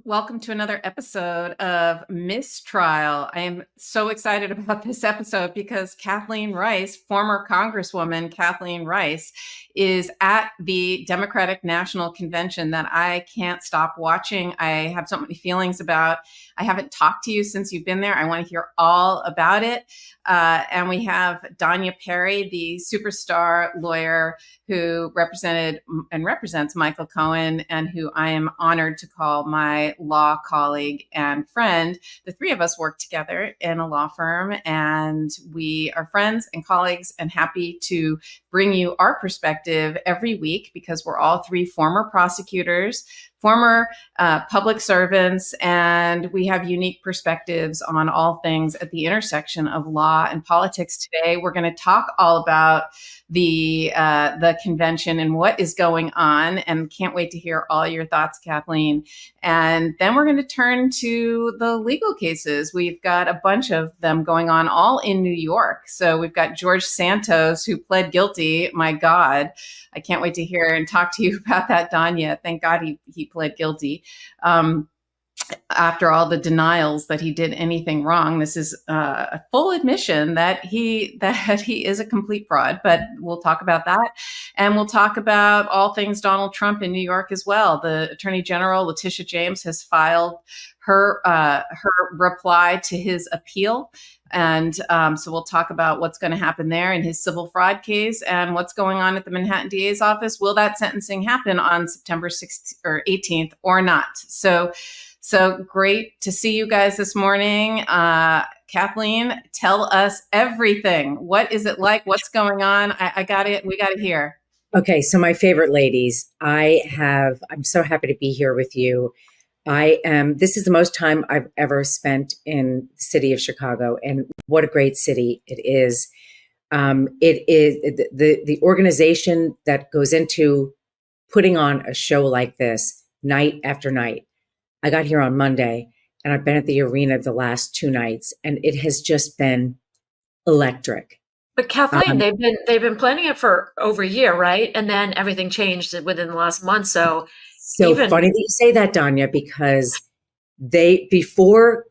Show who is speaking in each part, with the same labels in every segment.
Speaker 1: Welcome to another episode of MissTrial. I am so excited about this episode because Kathleen Rice, former Congresswoman Kathleen Rice, is at the Democratic National Convention that I can't stop watching. I have so many feelings about. I haven't talked to you since you've been there. I want to hear all about it. And we have Danya Perry, the superstar lawyer who represented and represents Michael Cohen, and who I am honored to call my law colleague and friend. The three of us work together in a law firm, and we are friends and colleagues and happy to bring you our perspective every week because we're all three former prosecutors, former public servants, and we have unique perspectives on all things at the intersection of law and politics. Today, we're going to talk all about the convention and what is going on, and can't wait to hear all your thoughts, Kathleen. And then we're going to turn to the legal cases. We've got a bunch of them going on, all in New York. So we've got George Santos, who pled guilty. My God, I can't wait to hear and talk to you about that, Danya. Thank God he pled guilty. After all the denials that he did anything wrong, this is a full admission that he is a complete fraud. But we'll talk about that, and we'll talk about all things Donald Trump in New York as well. The Attorney General Letitia James has filed her reply to his appeal. And so we'll talk about what's going to happen there in his civil fraud case and what's going on at the Manhattan DA's office. Will that sentencing happen on September 16th or 18th or not? So great to see you guys this morning. Kathleen, tell us everything. What is it like? What's going on? I got it. We got it here.
Speaker 2: Okay. So my favorite ladies, I'm so happy to be here with you. This is the most time I've ever spent in the city of Chicago, and what a great city it is. It is the organization that goes into putting on a show like this night after night. I got here on Monday, and I've been at the arena the last 2 nights, and it has just been electric.
Speaker 3: But Kathleen, they've been planning it for over a year, right? And then everything changed within the last month. So funny that you say that, Danya, because before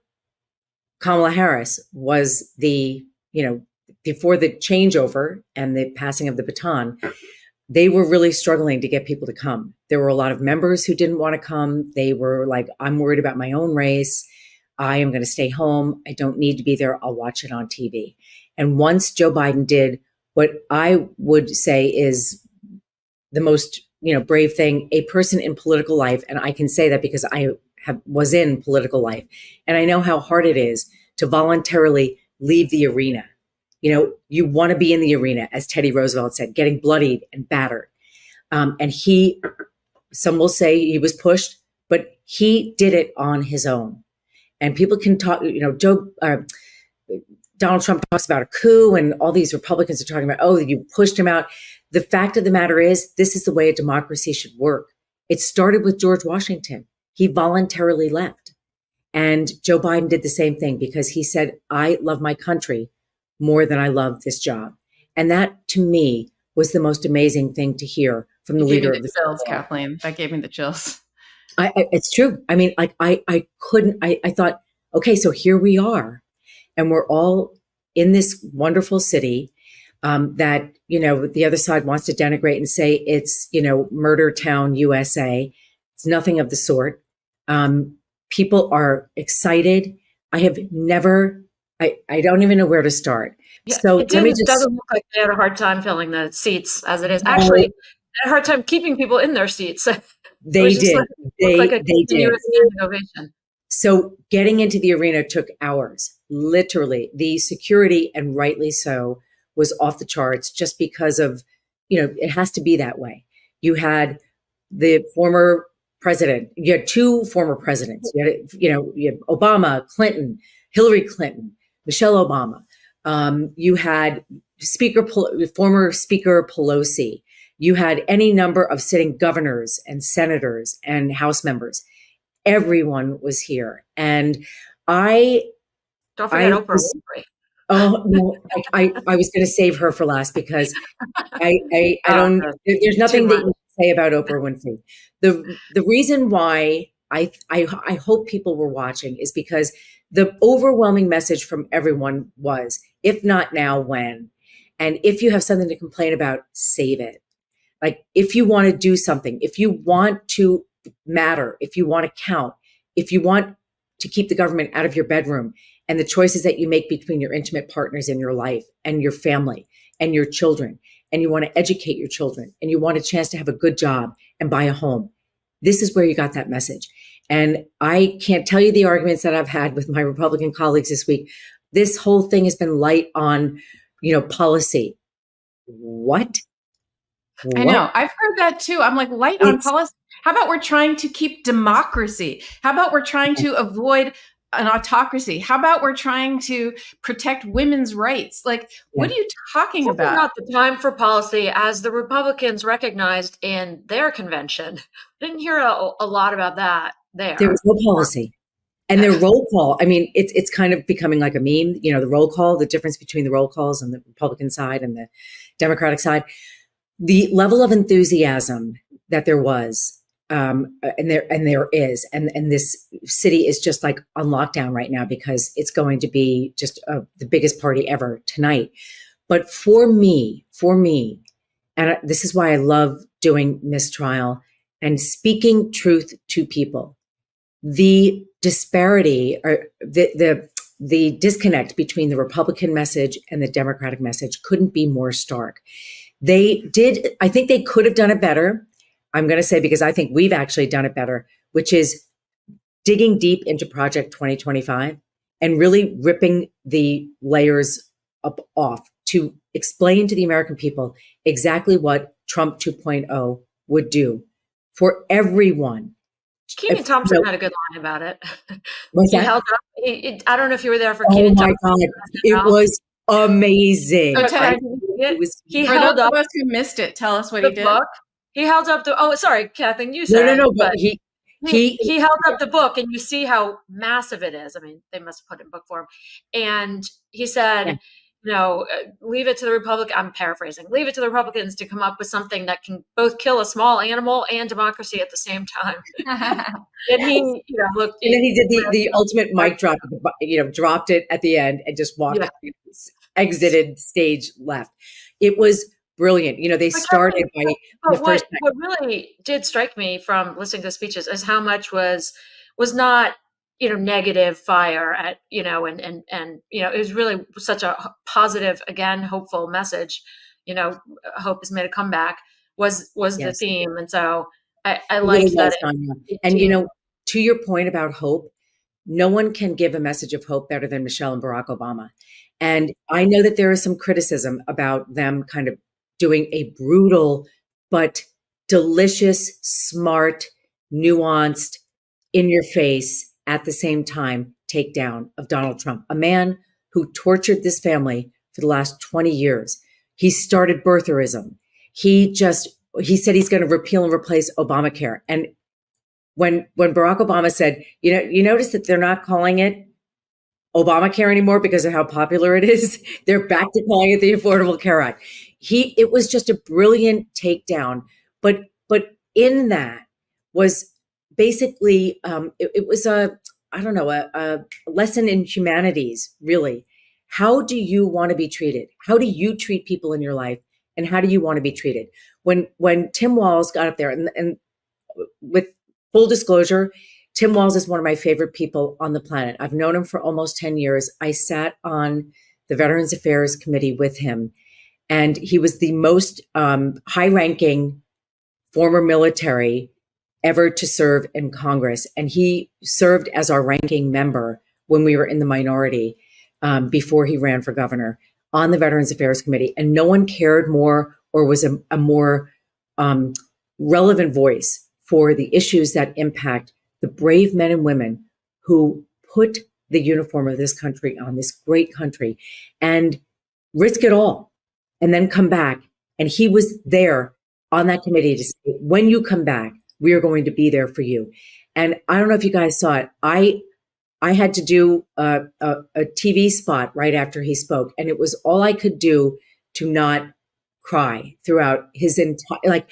Speaker 3: Kamala Harris was before the changeover and the passing of the baton, they were really struggling to get people to come. There were a lot of members who didn't want to come. They were like, I'm worried about my own race. I am going to stay home. I don't need to be there. I'll watch it on TV. And once Joe Biden did what I would say is the most, brave thing a person in political life, and I can say that because I was in political life, and I know how hard it is to voluntarily leave the arena. You want to be in the arena, as Teddy Roosevelt said, getting bloodied and battered. And some will say he was pushed, but he did it on his own. And people can talk, Donald Trump talks about a coup, and all these Republicans are talking about, oh, you pushed him out. The fact of the matter is, this is the way a democracy should work. It started with George Washington. He voluntarily left. And Joe Biden did the same thing because he said, I love my country more than I love this job. And that, to me, was the most amazing thing to hear from the leader of the
Speaker 1: chills, Kathleen. That gave me the chills.
Speaker 2: It's true. I mean, I thought, okay, so here we are. And we're all in this wonderful city that, the other side wants to denigrate and say it's, murder town USA. It's nothing of the sort. People are excited. I don't even know where to start.
Speaker 3: Yeah,
Speaker 2: so
Speaker 3: it doesn't look like they had a hard time filling the seats as it is. Actually, they had a hard time keeping people in their seats.
Speaker 2: They did. They did.
Speaker 3: Ovation.
Speaker 2: So getting into the arena took hours. Literally, the security, and rightly so, was off the charts just because of, it has to be that way. You had the former president. You had 2 former presidents. You had Obama, Clinton, Hillary Clinton, Michelle Obama. You had former Speaker Pelosi. You had any number of sitting governors and senators and House members. Everyone was here. And
Speaker 3: don't forget Oprah Winfrey.
Speaker 2: Oh no, I was going to save her for last because I don't. There's nothing that you can say about Oprah Winfrey. The reason why I hope people were watching is because the overwhelming message from everyone was, if not now, when? And if you have something to complain about, save it. Like, if you want to do something, if you want to matter, if you want to count, if you want to keep the government out of your bedroom and the choices that you make between your intimate partners in your life and your family and your children, and you want to educate your children and you want a chance to have a good job and buy a home, this is where you got that message. And I can't tell you the arguments that I've had with my Republican colleagues this week. This whole thing has been light on, policy. What?
Speaker 1: I know. I've heard that too. I'm like, light on policy. How about we're trying to keep democracy? How about we're trying to avoid an autocracy? How about we're trying to protect women's rights? Like, what are you talking about?
Speaker 3: Not the time for policy, as the Republicans recognized in their convention. I didn't hear a lot about that there.
Speaker 2: There was no policy. And their roll call, I mean, it's kind of becoming like a meme, the roll call, the difference between the roll calls on the Republican side and the Democratic side. The level of enthusiasm that there was, and there is, and this city is just like on lockdown right now because it's going to be just the biggest party ever tonight. But for me, and this is why I love doing MissTrial and speaking truth to people, the disparity or the disconnect between the Republican message and the Democratic message couldn't be more stark. I think they could have done it better. I'm going to say, because I think we've actually done it better, which is digging deep into Project 2025 and really ripping the layers off to explain to the American people exactly what Trump 2.0 would do for everyone.
Speaker 3: Kenan Thompson had a good line about it.
Speaker 2: What's that?
Speaker 3: Held up. I don't know if you were there for
Speaker 2: Oh
Speaker 3: Kenan
Speaker 2: my
Speaker 3: Thompson.
Speaker 2: God. It was amazing.
Speaker 1: So
Speaker 3: he
Speaker 1: for
Speaker 3: held
Speaker 1: those
Speaker 3: up
Speaker 1: of us who missed it, tell us what he did.
Speaker 3: Book. He held up sorry, Kathleen, you said.
Speaker 2: No, but he
Speaker 3: held up the book, and you see how massive it is. I mean, they must have put it in book form. And he said, leave it to the Republicans. I'm paraphrasing. Leave it to the Republicans to come up with something that can both kill a small animal and democracy at the same time. And he, looked. And
Speaker 2: then he did the ultimate mic drop. Dropped it at the end and just walked, exited stage left. It was brilliant. They started by the first.
Speaker 3: What really did strike me from listening to the speeches is how much was not negative fire at, and it was really such a positive, again, hopeful message. Hope has made a comeback was the theme. And so I liked that.
Speaker 2: And, to your point about hope, no one can give a message of hope better than Michelle and Barack Obama. And I know that there is some criticism about them kind of doing a brutal, but delicious, smart, nuanced, in your face, at the same time, takedown of Donald Trump, a man who tortured this family for the last 20 years. He started birtherism. He said he's going to repeal and replace Obamacare. And when Barack Obama said, you notice that they're not calling it Obamacare anymore because of how popular it is. They're back to calling it the Affordable Care Act. It was just a brilliant takedown. But in that was basically, it was a lesson in humanities, really. How do you want to be treated? How do you treat people in your life? And how do you want to be treated? When Tim Walz got up there, and with full disclosure, Tim Walz is one of my favorite people on the planet. I've known him for almost 10 years. I sat on the Veterans Affairs Committee with him, and he was the most high-ranking former military ever to serve in Congress. And he served as our ranking member when we were in the minority before he ran for governor on the Veterans Affairs Committee. And no one cared more or was a more relevant voice for the issues that impact the brave men and women who put the uniform of this country on, this great country, and risk it all and then come back. And he was there on that committee to say, when you come back, we are going to be there for you. And I don't know if you guys saw it. I had to do a TV spot right after he spoke, and it was all I could do to not cry throughout his entire,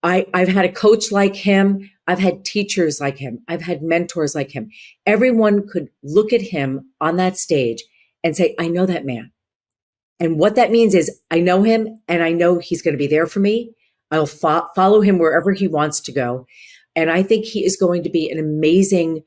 Speaker 2: I've had a coach like him. I've had teachers like him. I've had mentors like him. Everyone could look at him on that stage and say, I know that man. And what that means is I know him and I know he's going to be there for me. I'll follow him wherever he wants to go. And I think he is going to be an amazing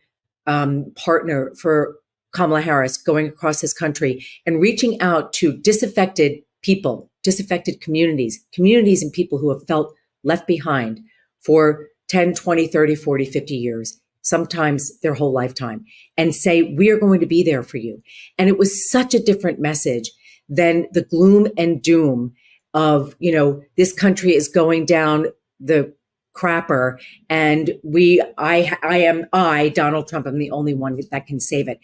Speaker 2: partner for Kamala Harris going across this country and reaching out to disaffected people, disaffected communities and people who have felt left behind for 10, 20, 30, 40, 50 years, sometimes their whole lifetime, and say, we are going to be there for you. And it was such a different message than the gloom and doom of, this country is going down the crapper and Donald Trump, I'm the only one that can save it.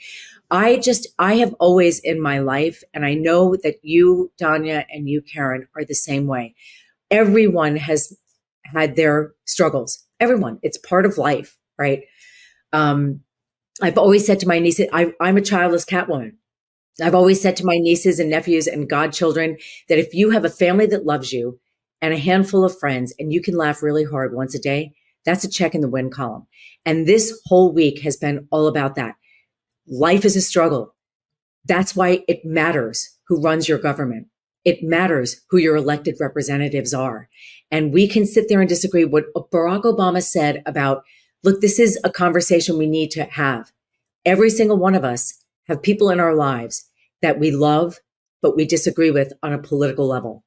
Speaker 2: I have always in my life, and I know that you, Danya, and you, Karen, are the same way. Everyone has had their struggles. Everyone. It's part of life, right? I've always said to my nieces, I'm a childless Catwoman. I've always said to my nieces and nephews and godchildren that if you have a family that loves you and a handful of friends and you can laugh really hard once a day, that's a check in the win column. And this whole week has been all about that. Life is a struggle. That's why it matters who runs your government. It matters who your elected representatives are. And we can sit there and disagree. What Barack Obama said about, look, this is a conversation we need to have. Every single one of us have people in our lives that we love, but we disagree with on a political level.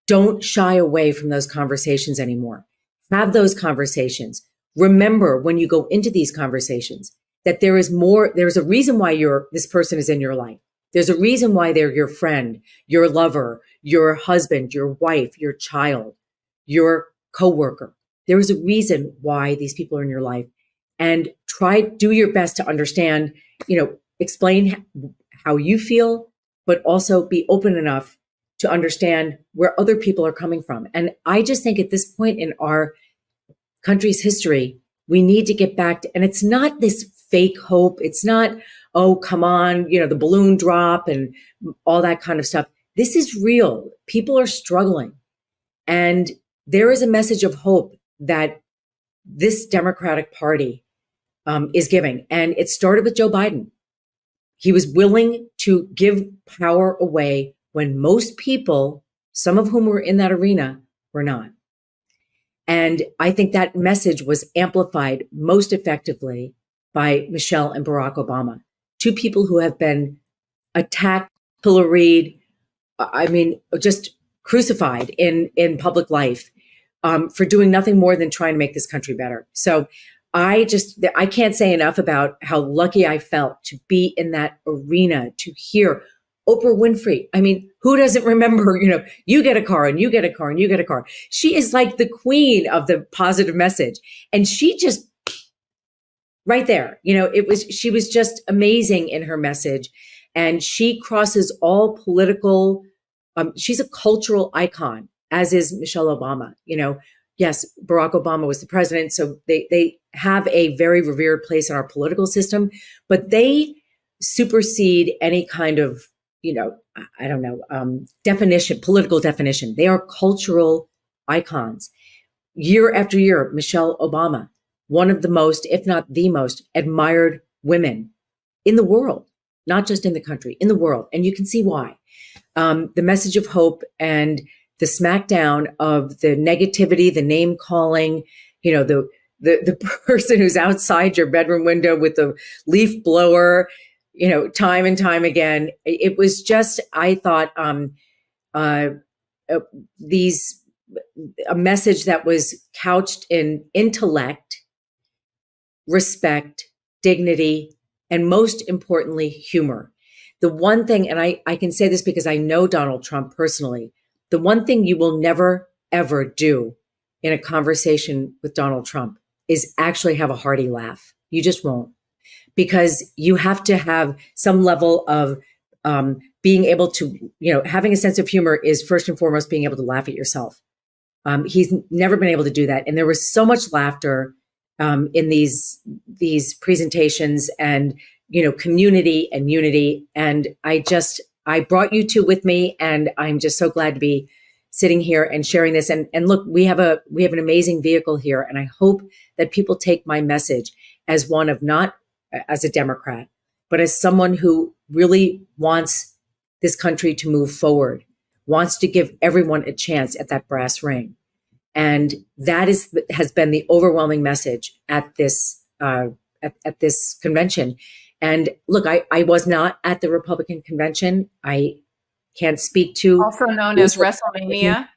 Speaker 2: Don't shy away from those conversations anymore. Have those conversations. Remember when you go into these conversations that there's a reason why this person is in your life. There's a reason why they're your friend, your lover, your husband, your wife, your child, your coworker. There is a reason why these people are in your life, and do your best to understand, explain how you feel, but also be open enough to understand where other people are coming from. And I just think at this point in our country's history, we need to get back to, and it's not this fake hope. It's not, oh, come on, the balloon drop and all that kind of stuff. This is real. People are struggling. And there is a message of hope that this Democratic Party is giving. And it started with Joe Biden. He was willing to give power away when most people, some of whom were in that arena, were not. And I think that message was amplified most effectively by Michelle and Barack Obama, two people who have been attacked, pilloried, just crucified in public life for doing nothing more than trying to make this country better. So I can't say enough about how lucky I felt to be in that arena, to hear Oprah Winfrey. Who doesn't remember, you get a car and you get a car and you get a car. She is like the queen of the positive message. And she just, right there, she was just amazing in her message. And she crosses all political, she's a cultural icon, as is Michelle Obama. Yes, Barack Obama was the president, so they have a very revered place in our political system, but they supersede any kind of, definition, political definition. They are cultural icons. Year after year, Michelle Obama, one of the most, if not the most admired women in the world, not just in the country, in the world. And you can see why. The message of hope and the smackdown of the negativity, the name calling, the person who's outside your bedroom window with the leaf blower, time and time again. It was just, I thought, a message that was couched in intellect, respect, dignity, and most importantly, humor. The one thing, and I can say this because I know Donald Trump personally, the one thing you will never, ever do in a conversation with Donald Trump is actually have a hearty laugh. You just won't, because you have to have some level of being able to, having a sense of humor is first and foremost being able to laugh at yourself. He's never been able to do that. And there was so much laughter in these presentations and, community and unity. And I brought you two with me, and I'm just so glad to be sitting here and sharing this. And look, we have an amazing vehicle here. And I hope that people take my message as one of not as a Democrat, but as someone who really wants this country to move forward, wants to give everyone a chance at that brass ring. And that has been the overwhelming message at this at this convention. And look, I was not at the Republican convention. I can't speak to
Speaker 1: also known as WrestleMania.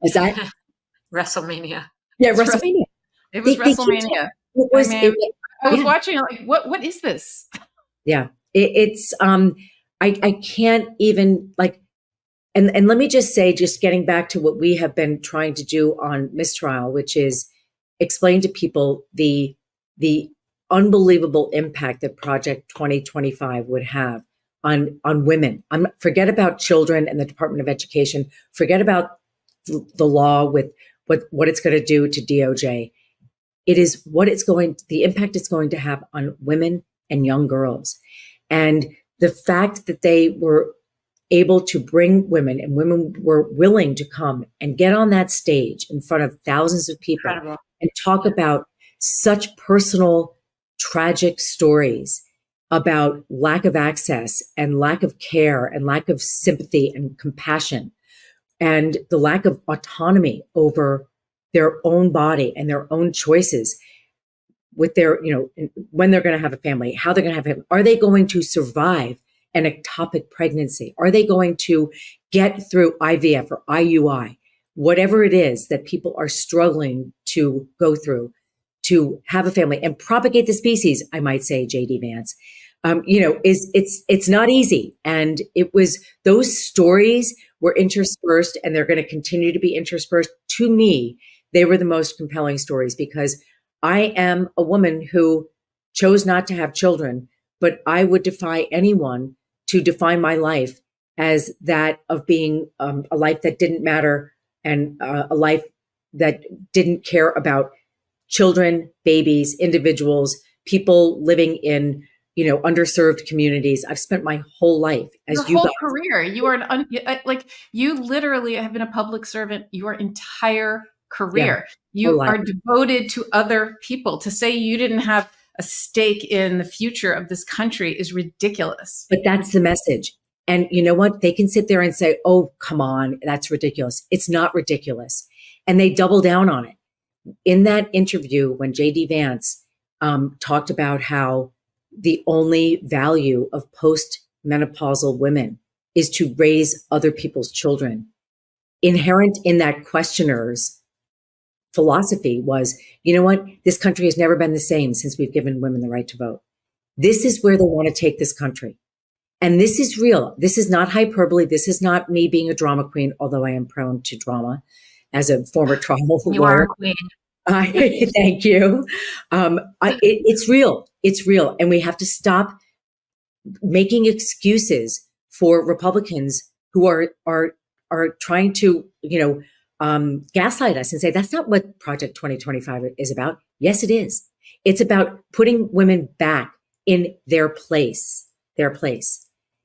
Speaker 2: Is that
Speaker 3: WrestleMania?
Speaker 2: Yeah, WrestleMania.
Speaker 1: It was WrestleMania. I was watching it like, what is this?
Speaker 2: Yeah, it's I can't even like. And let me just say, just getting back to what we have been trying to do on MissTrial, which is explain to people the unbelievable impact that Project 2025 would have on women. Forget about children and the Department of Education. Forget about the law with what it's going to do to DOJ. It is the impact it's going to have on women and young girls. And the fact that they were able to bring women, and women were willing to come and get on that stage in front of thousands of people
Speaker 3: Incredible.
Speaker 2: And talk about such personal, tragic stories about lack of access and lack of care and lack of sympathy and compassion and the lack of autonomy over their own body and their own choices with their, when they're going to have a family, how they're going to have it. Are they going to survive an ectopic pregnancy? Are they going to get through IVF or IUI? Whatever it is that people are struggling to go through to have a family and propagate the species, I might say, JD Vance, it's not easy. And those stories were interspersed, and they're going to continue to be interspersed. To me, they were the most compelling stories because I am a woman who chose not to have children, but I would defy anyone to define my life as that of being a life that didn't matter and a life that didn't care about children, babies, individuals, people living in, underserved communities. I've spent my whole life as
Speaker 1: your whole career. You are you literally have been a public servant your entire career. Yeah, you are devoted to other people. To say you didn't have a stake in the future of this country is ridiculous.
Speaker 2: But that's the message. And you know what? They can sit there and say, oh, come on, that's ridiculous. It's not ridiculous. And they double down on it. In that interview, when JD Vance talked about how the only value of postmenopausal women is to raise other people's children, inherent in that questioner's philosophy was, you know what? This country has never been the same since we've given women the right to vote. This is where they want to take this country. And this is real. This is not hyperbole. This is not me being a drama queen, although I am prone to drama as a former trial lawyer.
Speaker 3: You are a queen.
Speaker 2: Thank you. It's real. It's real. And we have to stop making excuses for Republicans who are trying to, gaslight us and say, that's not what Project 2025 is about. Yes, it is. It's about putting women back in their place.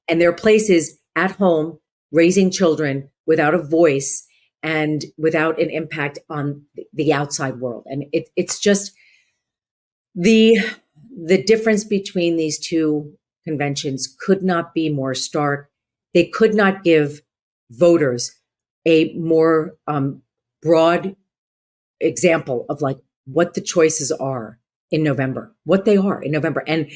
Speaker 2: And their place is at home, raising children without a voice and without an impact on the outside world. And it's just the difference between these two conventions could not be more stark. They could not give voters a more broad example of like what the choices are in November, what they are in November. And,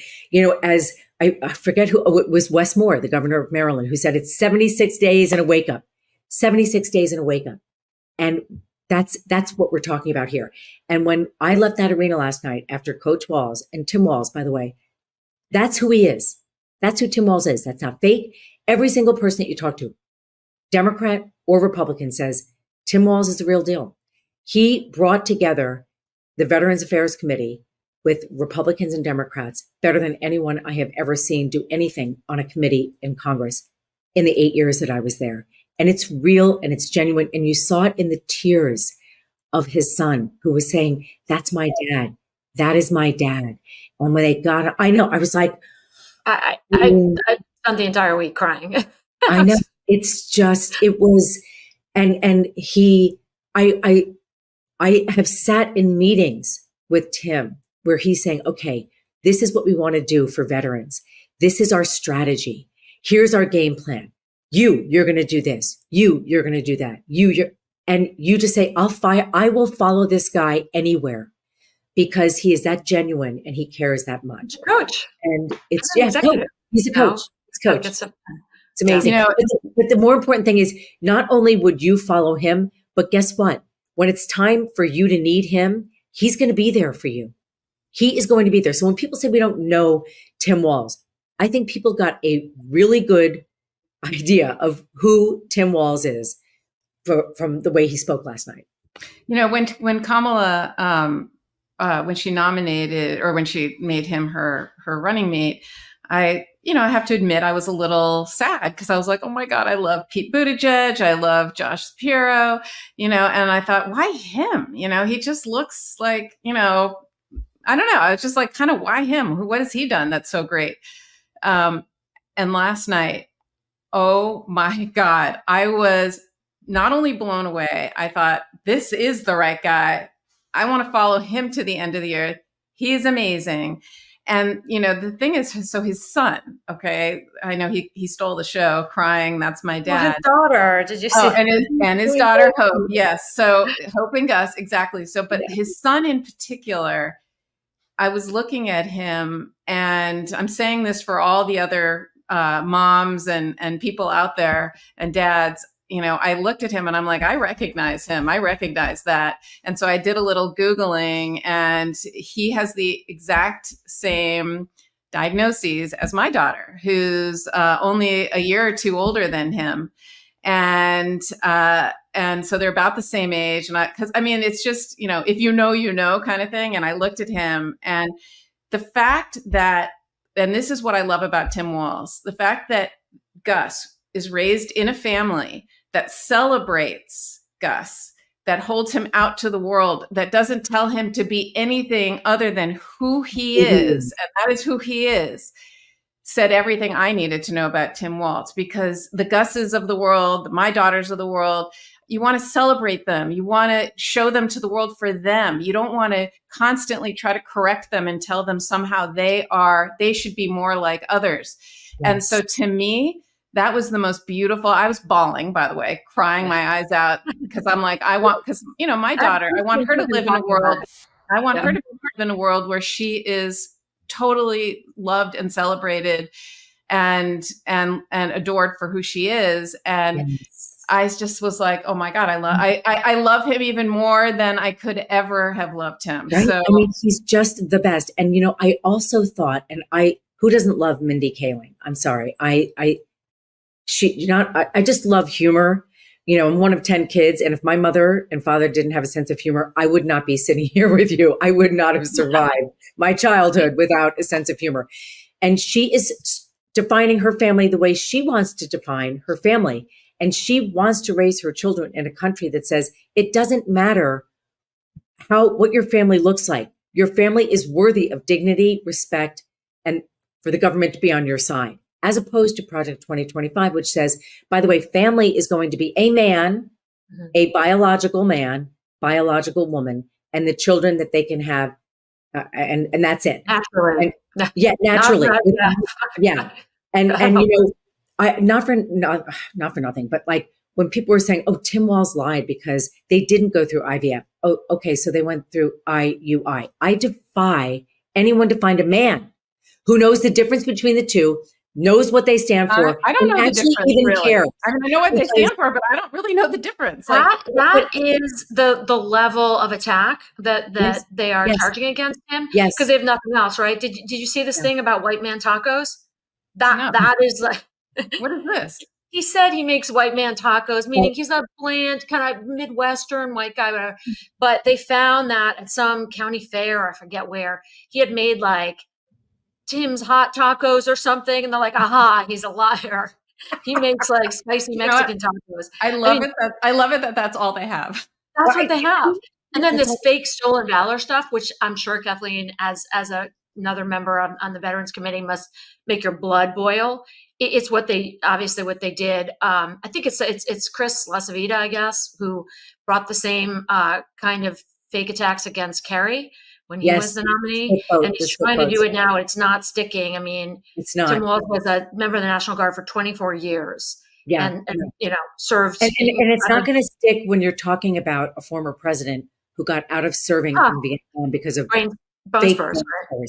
Speaker 2: as I forget it was Wes Moore, the governor of Maryland, who said it's 76 days and a wake up. 76 days and a wake up. And that's what we're talking about here. And when I left that arena last night after Coach Walz, and Tim Walz, by the way, that's who he is. That's who Tim Walz is. That's not fake. Every single person that you talk to, Democrat or Republican, says Tim Walz is the real deal. He brought together the Veterans Affairs Committee with Republicans and Democrats better than anyone I have ever seen do anything on a committee in Congress in the 8 years that I was there. And it's real and it's genuine. And you saw it in the tears of his son who was saying, that's my dad. That is my dad. And when they got it, I know, I was like,
Speaker 3: I spent the entire week crying.
Speaker 2: I know. It's just, it was And I have sat in meetings with Tim where he's saying, okay, this is what we want to do for veterans. This is our strategy. Here's our game plan. You're going to do this. You're going to do that. And you just say, I will follow this guy anywhere because he is that genuine and he cares that much.
Speaker 3: Coach.
Speaker 2: And it's, he's a coach. He's coach. It's amazing. But the more important thing is not only would you follow him, but guess what? When it's time for you to need him, he's going to be there for you. He is going to be there. So when people say we don't know Tim Walz, I think people got a really good idea of who Tim Walz is from the way he spoke last night.
Speaker 1: When Kamala, when she nominated or when she made him her running mate, I have to admit I was a little sad because I was like, oh my God, I love Pete Buttigieg. I love Josh Shapiro, and I thought, why him? He just looks like, I don't know. I was just like, kind of, why him? What has he done that's so great? And last night, oh my God, I was not only blown away, I thought, this is the right guy. I want to follow him to the end of the earth. He is amazing. And, the thing is, so his son, okay, I know he stole the show crying. That's my dad.
Speaker 3: Well, his daughter, did you see?
Speaker 1: Oh, and his daughter, Hope. Yes. So Hope and Gus, exactly. So, but his son in particular, I was looking at him, and I'm saying this for all the other moms and people out there and dads. I looked at him and I'm like, I recognize him. I recognize that. And so I did a little Googling, and he has the exact same diagnoses as my daughter, who's only a year or two older than him. And so they're about the same age. And it's just, if you know kind of thing. And I looked at him, and the fact that, and this is what I love about Tim Walz, the fact that Gus is raised in a family that celebrates Gus, that holds him out to the world, that doesn't tell him to be anything other than who he is, and that is who he is, said everything I needed to know about Tim Walz. Because the Gus's of the world, my daughters of the world, you want to celebrate them. You want to show them to the world for them. You don't want to constantly try to correct them and tell them somehow they should be more like others. Yes. And so to me, that was the most beautiful. I was bawling, by the way, crying my eyes out, because I'm like, my daughter, I want her to live in a world. I want her to live in a world where she is totally loved and celebrated and adored for who she is. And yes. I just was like, oh my God, I love him even more than I could ever have loved him.
Speaker 2: Right?
Speaker 1: So
Speaker 2: he's just the best. And, I also thought, and who doesn't love Mindy Kaling? I'm sorry. I just love humor. I'm one of 10 kids. And if my mother and father didn't have a sense of humor, I would not be sitting here with you. I would not have survived my childhood without a sense of humor. And she is defining her family the way she wants to define her family. And she wants to raise her children in a country that says it doesn't matter what your family looks like. Your family is worthy of dignity, respect, and for the government to be on your side. As opposed to Project 2025, which says, by the way, family is going to be a man, a biological man, biological woman, and the children that they can have, and that's it.
Speaker 3: Naturally.
Speaker 2: Naturally. Yeah. And not for nothing, but like when people were saying, oh, Tim Walz lied because they didn't go through IVF. Oh, okay, so they went through IUI. I defy anyone to find a man who knows the difference between the two, knows what they stand for.
Speaker 1: I don't know the difference, really. Care. I know what they stand for, but I don't really know the difference.
Speaker 3: That is the level of attack that yes. they are charging against him.
Speaker 2: Yes,
Speaker 3: because they have nothing else, right? Did you see this thing about white man tacos? That is like,
Speaker 1: what is this?
Speaker 3: He said he makes white man tacos, meaning he's not bland, kind of Midwestern white guy, whatever. But they found that at some county fair, I forget where, he had made like Tim's hot tacos or something, and they're like, aha, he's a liar. He makes like spicy Mexican tacos.
Speaker 1: I love it that that's all they have.
Speaker 3: That's what they have. And then this fake stolen valor stuff, which I'm sure Kathleen, as a another member on the Veterans Committee must make your blood boil. It's what they did. I think it's Chris LaCivita, I guess, who brought the same kind of fake attacks against Kerry when he was the nominee, and he's trying to do it now. It's not sticking. I mean, it's not. Tim Walz was a member of the National Guard for 24 years. Yeah, and served.
Speaker 2: And it's not going to stick when you're talking about a former president who got out of serving in Vietnam because of bone spurs.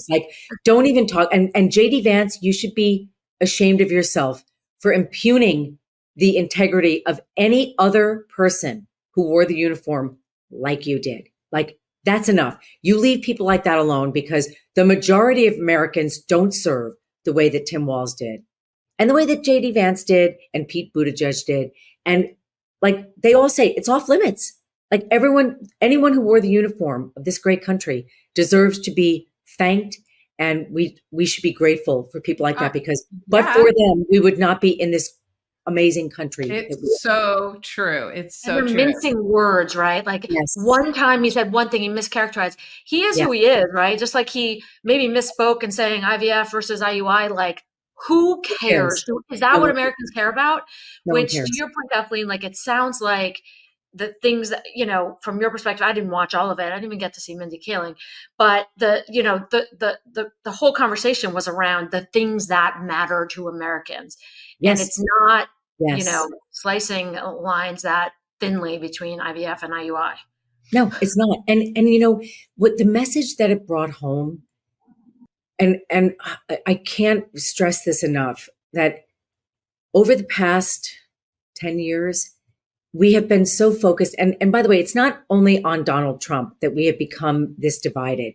Speaker 2: Like, don't even talk. And JD Vance, you should be ashamed of yourself for impugning the integrity of any other person who wore the uniform like you did. Like, that's enough. You leave people like that alone, because the majority of Americans don't serve the way that Tim Walz did, and the way that JD Vance did, and Pete Buttigieg did. And like, they all say it's off limits. Like, anyone who wore the uniform of this great country deserves to be thanked. And we should be grateful for people like that, because but for them, we would not be in this amazing country.
Speaker 1: It's so true. It's so true.
Speaker 3: Mincing words, right? Like, one time he said one thing, he mischaracterized. He is who he is, right? Just like he maybe misspoke in saying IVF versus IUI. Like, who cares? Is that what Americans care about? Which, to your point, Kathleen, like, it sounds like the things that, from your perspective, I didn't watch all of it. I didn't even get to see Mindy Kaling, but the whole conversation was around the things that matter to Americans. Yes. And it's not, slicing lines that thinly between IVF and IUI.
Speaker 2: No, it's not. And what the message that it brought home, and I can't stress this enough, that over the past 10 years, we have been so focused. And by the way, it's not only on Donald Trump that we have become this divided.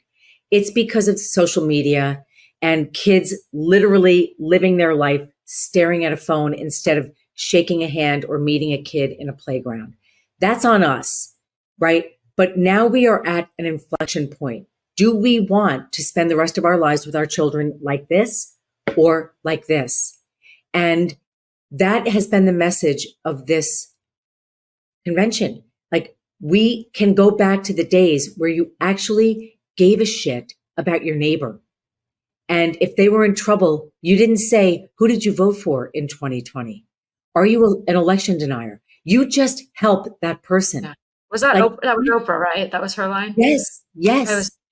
Speaker 2: It's because of social media and kids literally living their life staring at a phone instead of shaking a hand or meeting a kid in a playground. That's on us, right? But now we are at an inflection point. Do we want to spend the rest of our lives with our children like this or like this? And that has been the message of this convention. Like, we can go back to the days where you actually gave a shit about your neighbor. And if they were in trouble, you didn't say, who did you vote for in 2020? Are you an election denier? You just help that person.
Speaker 3: Yeah. Was that that was Oprah, right? That was her line?
Speaker 2: Yes.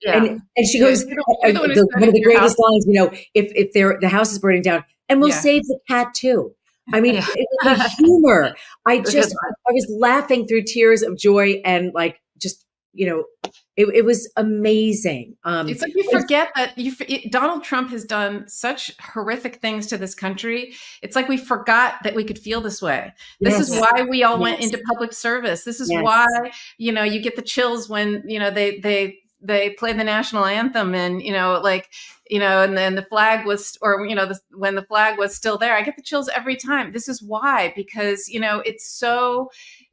Speaker 2: And she goes, one of the greatest lines, if the house is burning down, and we'll save the cat too. I mean, it was the humor. I was laughing through tears of joy, and like, just, it was amazing.
Speaker 1: It's like you forget that Donald Trump has done such horrific things to this country. It's like we forgot that we could feel this way. This is why we all went into public service. This is why, you get the chills when, they play the national anthem, and, and then the flag was, or, when the flag was still there. I get the chills every time. This is why, because,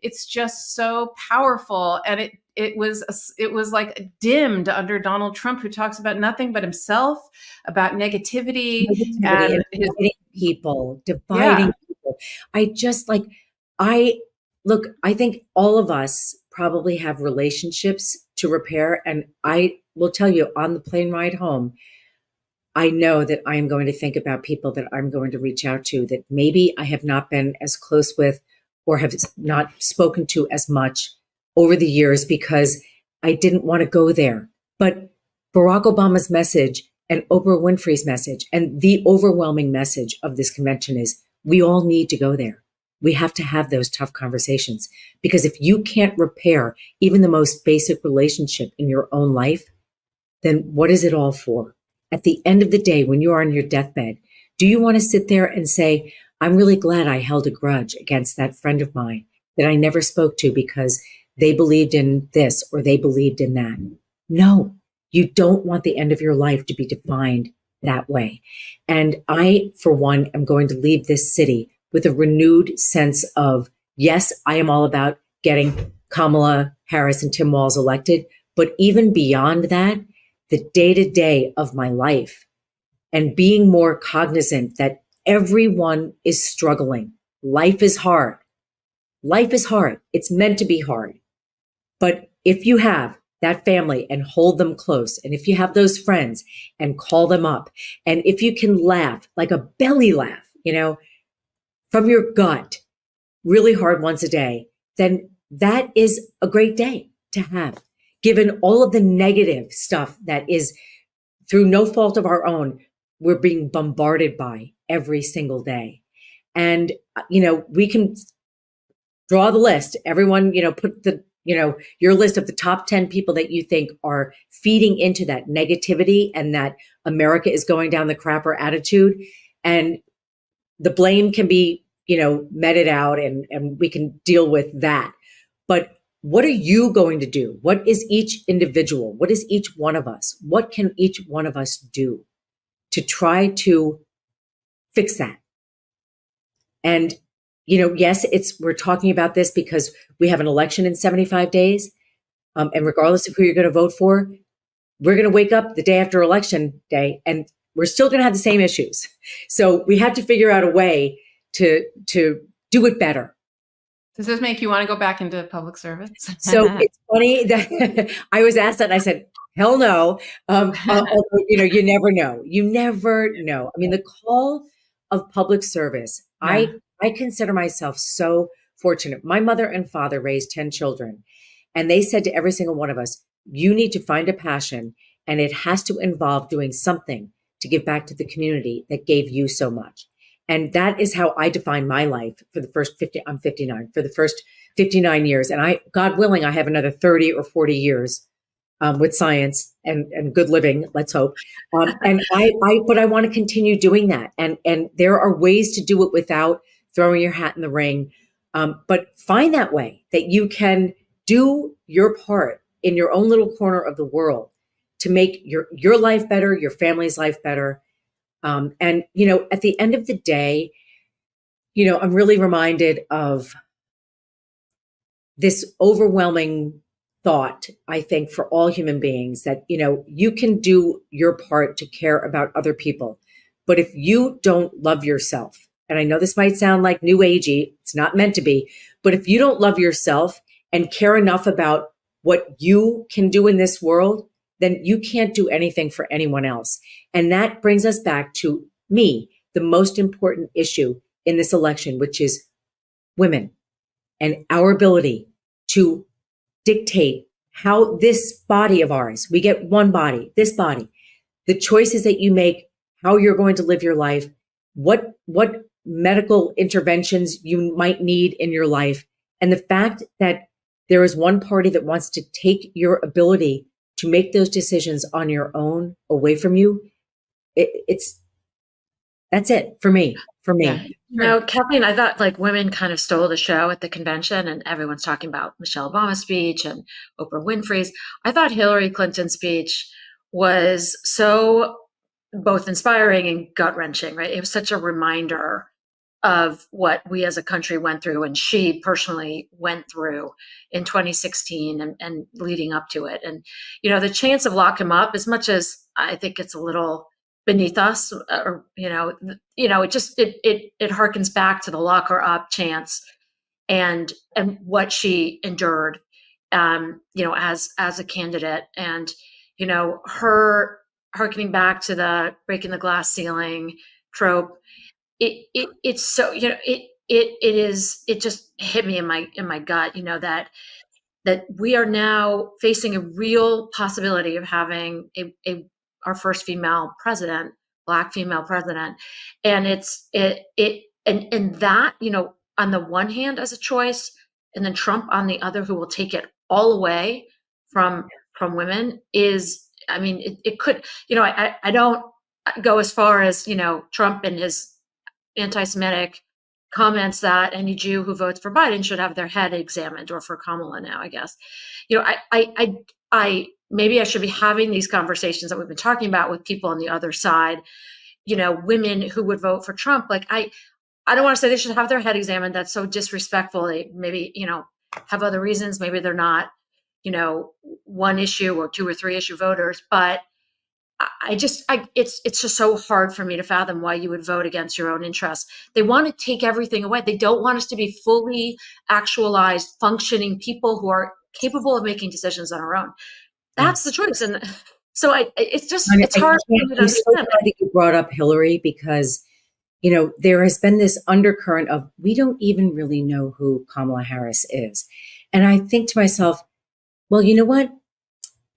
Speaker 1: it's just so powerful. And it was like dimmed under Donald Trump, who talks about nothing but himself, about negativity and
Speaker 2: dividing people. I just I think all of us probably have relationships to repair. And I will tell you, on the plane ride home, I know that I'm going to think about people that I'm going to reach out to that maybe I have not been as close with or have not spoken to as much over the years, because I didn't want to go there. But Barack Obama's message and Oprah Winfrey's message and the overwhelming message of this convention is, we all need to go there. We have to have those tough conversations, because if you can't repair even the most basic relationship in your own life, then what is it all for? At the end of the day, when you are on your deathbed, do you want to sit there and say, I'm really glad I held a grudge against that friend of mine that I never spoke to because they believed in this or they believed in that? No, you don't want the end of your life to be defined that way. And I, for one, am going to leave this city with a renewed sense of, yes, I am all about getting Kamala Harris and Tim Walz elected, but even beyond that, the day-to-day of my life and being more cognizant that everyone is struggling. Life is hard. Life is hard. It's meant to be hard. But if you have that family and hold them close. And if you have those friends, and call them up. And if you can laugh, like a belly laugh, from your gut, really hard once a day, then that is a great day to have, given all of the negative stuff that is through no fault of our own, we're being bombarded by every single day. And, we can draw the list. Everyone, put your list of the top 10 people that you think are feeding into that negativity and that America is going down the crapper attitude. And the blame can be, meted out and we can deal with that. But what are you going to do? What is each individual? What is each one of us? What can each one of us do to try to fix that? And, yes, we're talking about this because we have an election in 75 days. And regardless of who you're going to vote for, we're going to wake up the day after election day and we're still going to have the same issues. So we had to figure out a way to do it better.
Speaker 1: Does this make you want to go back into public service?
Speaker 2: So it's funny that I was asked that and I said, hell no. Although, you never know. You never know. I mean, the call of public service, yeah. I consider myself so fortunate. My mother and father raised 10 children, and they said to every single one of us, you need to find a passion, and it has to involve doing something to give back to the community that gave you so much. And that is how I define my life for the first 50, I'm 59, for the first 59 years. And God willing, I have another 30 or 40 years with science and good living, let's hope. But I want to continue doing that. And there are ways to do it without throwing your hat in the ring. But find that way that you can do your part in your own little corner of the world to make your life better, your family's life better. And, at the end of the day, I'm really reminded of this overwhelming thought, I think, for all human beings that, you can do your part to care about other people. But if you don't love yourself, and I know this might sound like new agey, it's not meant to be, but if you don't love yourself and care enough about what you can do in this world, then you can't do anything for anyone else. And that brings us back to me, the most important issue in this election, which is women and our ability to dictate how this body of ours, we get one body, this body, the choices that you make, how you're going to live your life, what medical interventions you might need in your life. And the fact that there is one party that wants to take your ability to make those decisions on your own away from you, that's it for me.
Speaker 3: Yeah. Kathleen, I thought women kind of stole the show at the convention, and everyone's talking about Michelle Obama's speech and Oprah Winfrey's. I thought Hillary Clinton's speech was so both inspiring and gut-wrenching, right? It was such a reminder of what we as a country went through and she personally went through in 2016 and leading up to it. And, the chance of lock him up, as much as I think it's a little beneath us, it harkens back to the lock her up chance and what she endured, as a candidate, and, her harkening back to the breaking the glass ceiling trope. It's so, it just hit me in my gut, that we are now facing a real possibility of having our first female president, Black female president. And and that, on the one hand as a choice, and then Trump on the other, who will take it all away from women is, it could, I don't go as far as, Trump and his anti-Semitic comments that any Jew who votes for Biden should have their head examined, or for Kamala now, I guess. I maybe I should be having these conversations that we've been talking about with people on the other side, women who would vote for Trump. I don't want to say they should have their head examined. That's so disrespectful. They maybe, have other reasons. Maybe they're not, one issue or two or three issue voters, but it's just so hard for me to fathom why you would vote against your own interests. They want to take everything away. They don't want us to be fully actualized, functioning people who are capable of making decisions on our own. That's the choice. And so it's hard for me to
Speaker 2: I'm so glad
Speaker 3: understand.
Speaker 2: that you brought up Hillary because, there has been this undercurrent of we don't even really know who Kamala Harris is. And I think to myself, well, you know what?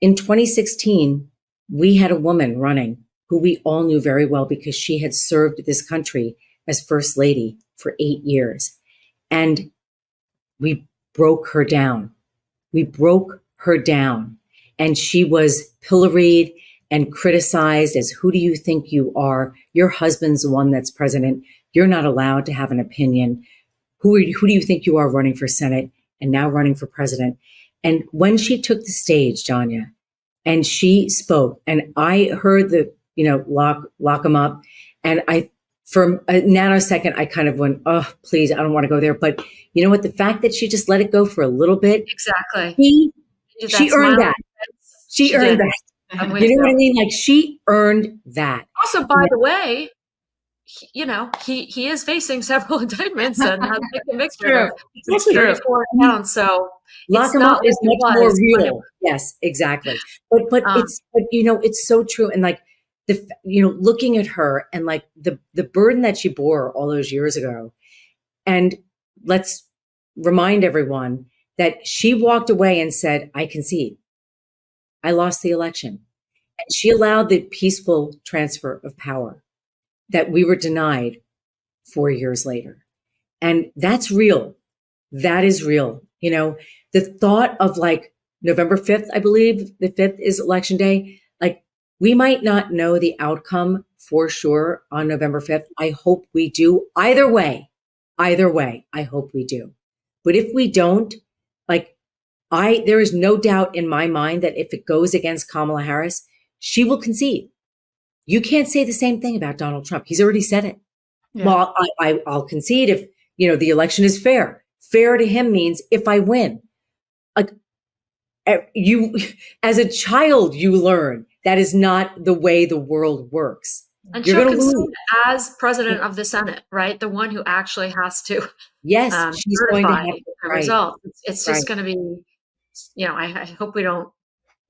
Speaker 2: In 2016, we had a woman running who we all knew very well because she had served this country as First Lady for 8 years. And we broke her down. We broke her down. And she was pilloried and criticized as, who do you think you are? Your husband's the one that's president. You're not allowed to have an opinion. Who do you think you are running for Senate and now running for president? And when she took the stage, Danya, and she spoke, and I heard the, lock them up. And for a nanosecond, I kind of went, oh, please, I don't want to go there. But you know what? The fact that she just let it go for a little bit.
Speaker 3: Exactly.
Speaker 2: She earned that. She earned that. You know what I mean? Like, she earned that.
Speaker 3: Also, by the way, he is facing several indictments and has been convicted of 34 counts. So
Speaker 2: lock him up is much more real. Yes, exactly. But it's so true. And like looking at her and like the burden that she bore all those years ago. And let's remind everyone that she walked away and said, I concede. I lost the election. And she allowed the peaceful transfer of power that we were denied 4 years later. And that's real. That is real. The thought of like November 5th, I believe the 5th is election day. Like, we might not know the outcome for sure on November 5th. I hope we do. Either way, I hope we do. But if we don't, there is no doubt in my mind that if it goes against Kamala Harris, she will concede. You can't say the same thing about Donald Trump. He's already said it. Yeah. Well, I'll concede if, the election is fair. Fair to him means if I win. Like, you, as a child, you learn that is not the way the world works.
Speaker 3: And she'll concede as president of the Senate, right? The one who actually has to
Speaker 2: she's going to have
Speaker 3: the result. It's just going to be, I hope we don't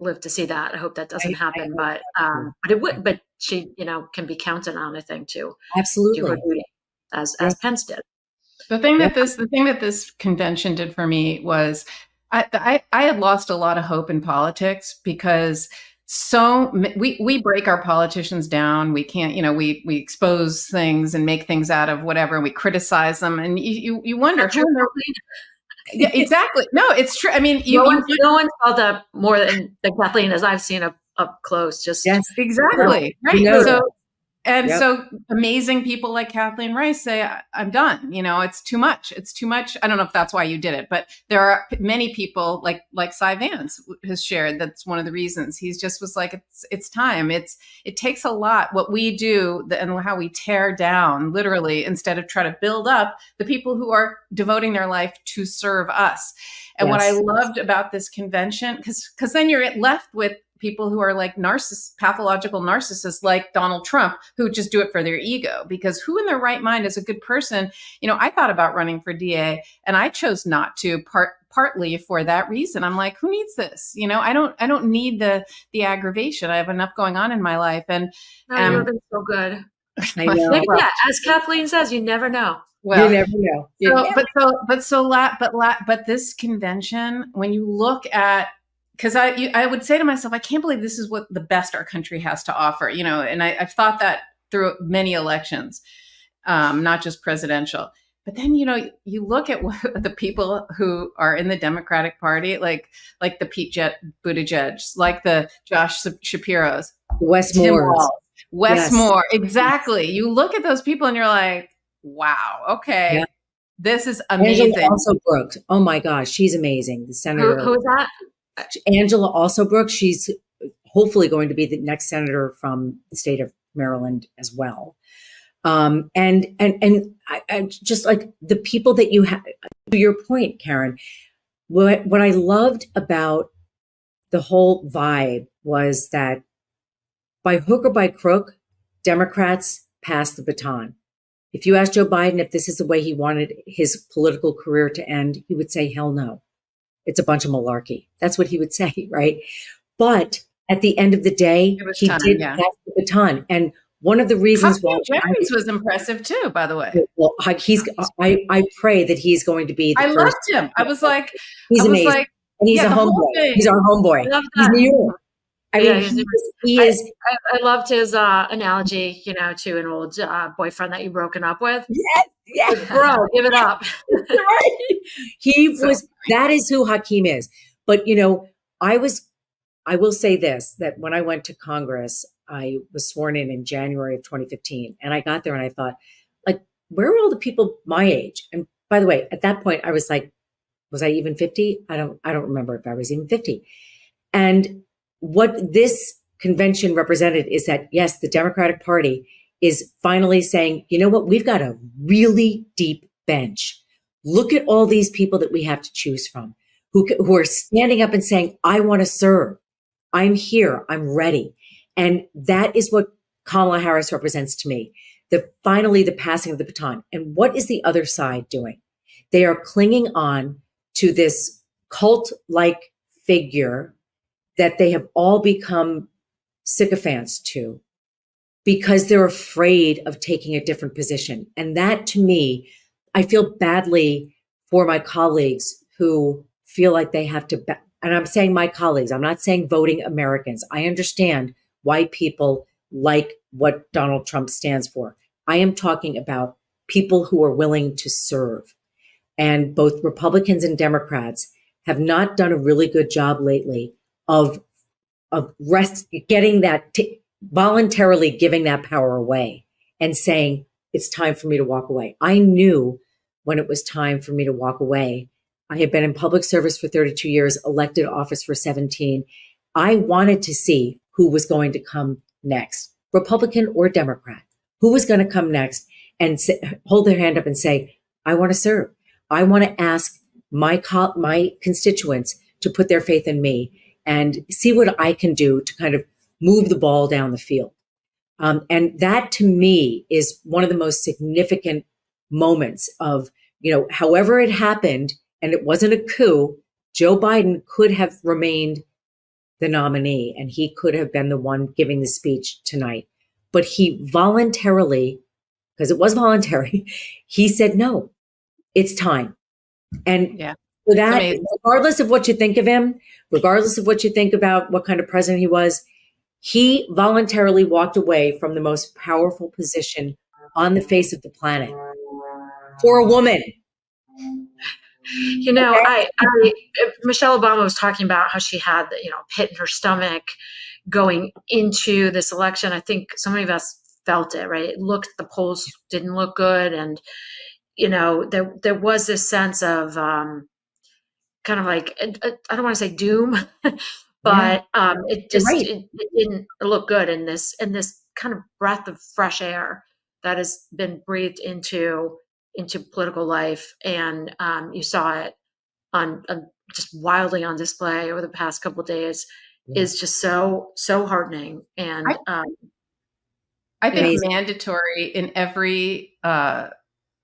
Speaker 3: live to see that. I hope that doesn't happen, but it would. But she, can be counted on, I think, to
Speaker 2: absolutely
Speaker 3: do her duty as Pence did.
Speaker 1: The thing that this convention did for me was I had lost a lot of hope in politics because we break our politicians down. We can't, we expose things and make things out of whatever, and we criticize them, and you wonder who. Yeah, exactly. No, it's true. I mean,
Speaker 3: no one felt up more than Kathleen, as I've seen up close. Just
Speaker 1: yes, exactly. Right. So amazing people like Kathleen Rice say, I'm done. It's too much. It's too much. I don't know if that's why you did it, but there are many people like Cy Vance has shared. That's one of the reasons. He's just was like, it's time. It takes a lot. What we do and how we tear down literally instead of try to build up the people who are devoting their life to serve us. And what I loved about this convention, because then you're left with people who are like pathological narcissists like Donald Trump, who just do it for their ego, because who in their right mind is a good person? I thought about running for DA and I chose not to, partly for that reason. I'm like, who needs this? I don't need the aggravation. I have enough going on in my life. And
Speaker 3: you've been so good.
Speaker 2: I know.
Speaker 3: Yeah, as Kathleen says, you never know.
Speaker 2: Well, you never know.
Speaker 1: But this convention, when you look at, because I would say to myself, I can't believe this is what the best our country has to offer, and I've thought that through many elections, not just presidential. But then, you look at the people who are in the Democratic Party, like the Pete Buttigieg, like the Josh Shapiro's,
Speaker 2: Wes Moore,
Speaker 1: exactly. You look at those people and you're like, wow, okay, this is amazing.
Speaker 2: Angela Alsobrooks, oh my gosh, she's amazing. The senator.
Speaker 3: Who is that?
Speaker 2: Angela Alsobrooks. She's hopefully going to be the next senator from the state of Maryland as well. And I just like the people that you have. To your point, Karen, what I loved about the whole vibe was that by hook or by crook, Democrats passed the baton. If you asked Joe Biden if this is the way he wanted his political career to end, he would say, hell no. It's a bunch of malarkey. That's what he would say, right? But at the end of the day, he did pass the baton. And one of the reasons why
Speaker 1: James was impressive too, by the way.
Speaker 2: Well, I pray that he's going to be the
Speaker 1: I
Speaker 2: first.
Speaker 1: loved him. I was like,
Speaker 2: he's amazing. And he's a homeboy. He's our homeboy. He's New York. I mean, he is.
Speaker 3: I loved his analogy, to an old boyfriend that you've broken up with.
Speaker 2: Yes.
Speaker 3: Bro, give it up.
Speaker 2: Right. That is who Hakeem is. But, I will say this, that when I went to Congress, I was sworn in January of 2015. And I got there and I thought, like, where are all the people my age? And by the way, at that point, I was like, was I even 50? I don't remember if I was even 50. And what this convention represented is that, yes, the Democratic Party is finally saying, you know what, we've got a really deep bench. Look at all these people that we have to choose from who are standing up and saying, I want to serve. I'm here. I'm ready. And that is what Kamala Harris represents to me. Finally, the passing of the baton. And what is the other side doing? They are clinging on to this cult-like figure that they have all become sycophants to because they're afraid of taking a different position. And that, to me, I feel badly for my colleagues who feel like they have to, and I'm saying my colleagues, I'm not saying voting Americans. I understand why people like what Donald Trump stands for. I am talking about people who are willing to serve. And both Republicans and Democrats have not done a really good job lately of voluntarily giving that power away and saying, it's time for me to walk away. I knew when it was time for me to walk away. I had been in public service for 32 years, elected office for 17. I wanted to see who was going to come next, Republican or Democrat, who was going to come next and hold their hand up and say, I want to serve. I want to ask my constituents to put their faith in me and see what I can do to kind of move the ball down the field. And that, to me, is one of the most significant moments of, however it happened, and it wasn't a coup, Joe Biden could have remained the nominee and he could have been the one giving the speech tonight. But he voluntarily, because it was voluntary, he said, no, it's time. And for that, regardless of what you think of him, regardless of what you think about what kind of president he was, he voluntarily walked away from the most powerful position on the face of the planet for a woman.
Speaker 3: Michelle Obama was talking about how she had the, pit in her stomach going into this election. I think so many of us felt it, right? The polls didn't look good. And, there was this sense of kind of like, I don't want to say doom, but it didn't look good in this kind of breath of fresh air that has been breathed into political life. And you saw it on just wildly on display over the past couple of days is just so heartening. And
Speaker 1: I think mandatory in every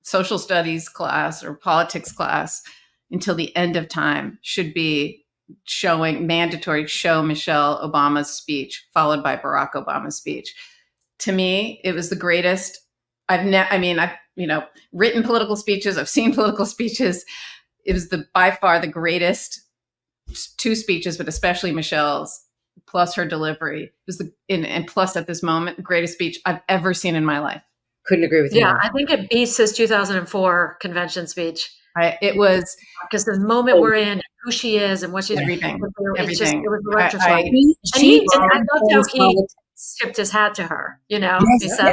Speaker 1: social studies class or politics class until the end of time should be show Michelle Obama's speech followed by Barack Obama's speech. To me, it was the greatest. I've written political speeches. I've seen political speeches. It was by far the greatest two speeches, but especially Michelle's, plus her delivery. It was and plus at this moment, the greatest speech I've ever seen in my life.
Speaker 2: Couldn't agree with you.
Speaker 3: Yeah, I think it beats his 2004 convention speech.
Speaker 1: It was
Speaker 3: because the moment we're in, who she is and what she's
Speaker 1: everything.
Speaker 3: It was electrifying. I loved how he tipped his hat to her. He said,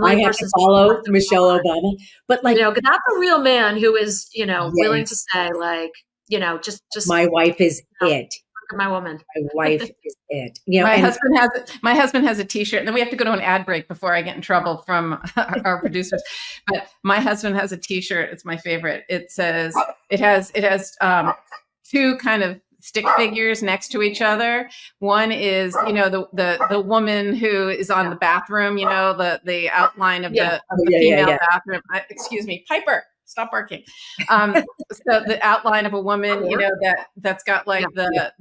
Speaker 2: I have to follow Michelle Obama. But that's
Speaker 3: a real man who is, willing to say, just
Speaker 2: my wife is it.
Speaker 3: My woman.
Speaker 2: My wife is it.
Speaker 1: My husband has a T-shirt, and then we have to go to an ad break before I get in trouble from our producers. But my husband has a T-shirt. It's my favorite. It says it has two kind of stick figures next to each other. One is the woman who is on the bathroom. The outline of the female bathroom. Excuse me, Piper. Stop barking. So the outline of a woman, that's got like the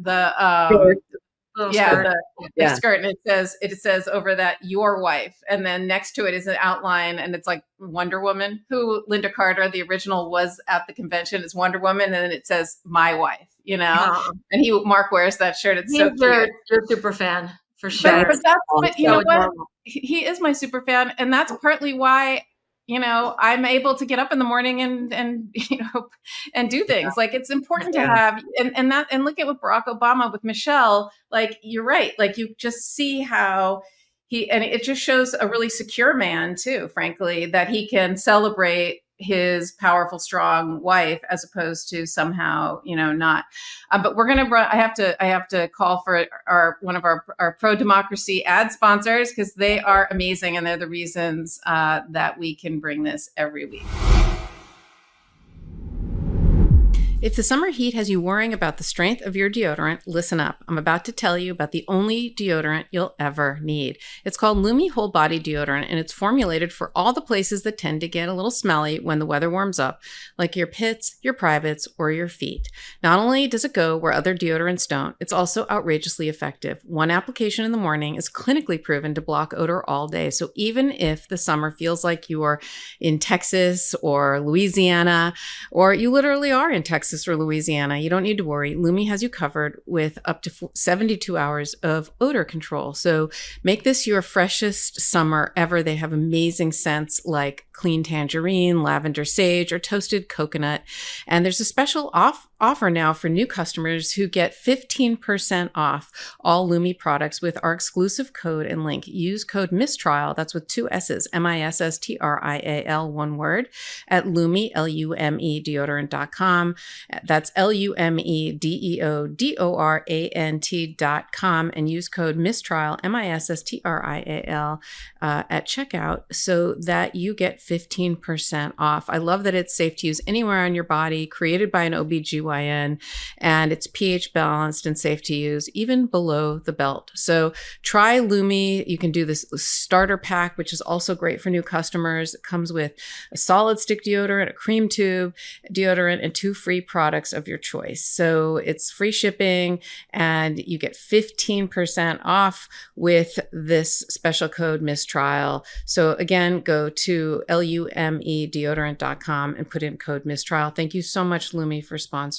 Speaker 3: Little
Speaker 1: Yeah,
Speaker 3: skirt.
Speaker 1: the skirt, and it says over that your wife, and then next to it is an outline, and it's like Wonder Woman, who Linda Carter, the original, was at the convention as Wonder Woman, and then it says my wife, and Mark wears that shirt. It's so cute.
Speaker 3: You're a super fan for sure.
Speaker 1: But you know what? He is my super fan, and that's partly why I'm able to get up in the morning and do things. Like, it's important to have, and look at what Barack Obama with Michelle, like, you're right. Like, you just see how and it just shows a really secure man too, frankly, that he can celebrate his powerful, strong wife as opposed to somehow, not. But we're going to run. I have to call for one of our pro-democracy ad sponsors, because they are amazing. And they're the reasons that we can bring this every week. If the summer heat has you worrying about the strength of your deodorant, listen up. I'm about to tell you about the only deodorant you'll ever need. It's called Lumi Whole Body Deodorant, and it's formulated for all the places that tend to get a little smelly when the weather warms up, like your pits, your privates, or your feet. Not only does it go where other deodorants don't, it's also outrageously effective. One application in the morning is clinically proven to block odor all day. So even if the summer feels like you're in Texas or Louisiana, or you literally are in Texas or Louisiana, you don't need to worry. Lumi has you covered with up to 72 hours of odor control. So make this your freshest summer ever. They have amazing scents like clean tangerine, lavender sage, or toasted coconut. And there's a special offer now for new customers who get 15% off all Lumi products with our exclusive code and link. Use code MissTrial, that's with 2 S's, MISSTRIAL, one word, at Lumi, Lume deodorant.com. That's LumeDeodorant.com, and use code MissTrial, MISSTRIAL, at checkout so that you get 15% off. I love that it's safe to use anywhere on your body, created by an OBGYN, and it's pH balanced and safe to use even below the belt. So try Lumi. You can do this starter pack, which is also great for new customers. It comes with a solid stick deodorant, a cream tube deodorant, and 2 free products of your choice. So it's free shipping, and you get 15% off with this special code MissTrial. So again, go to LumeDeodorant.com and put in code MissTrial. Thank you so much, Lumi, for sponsoring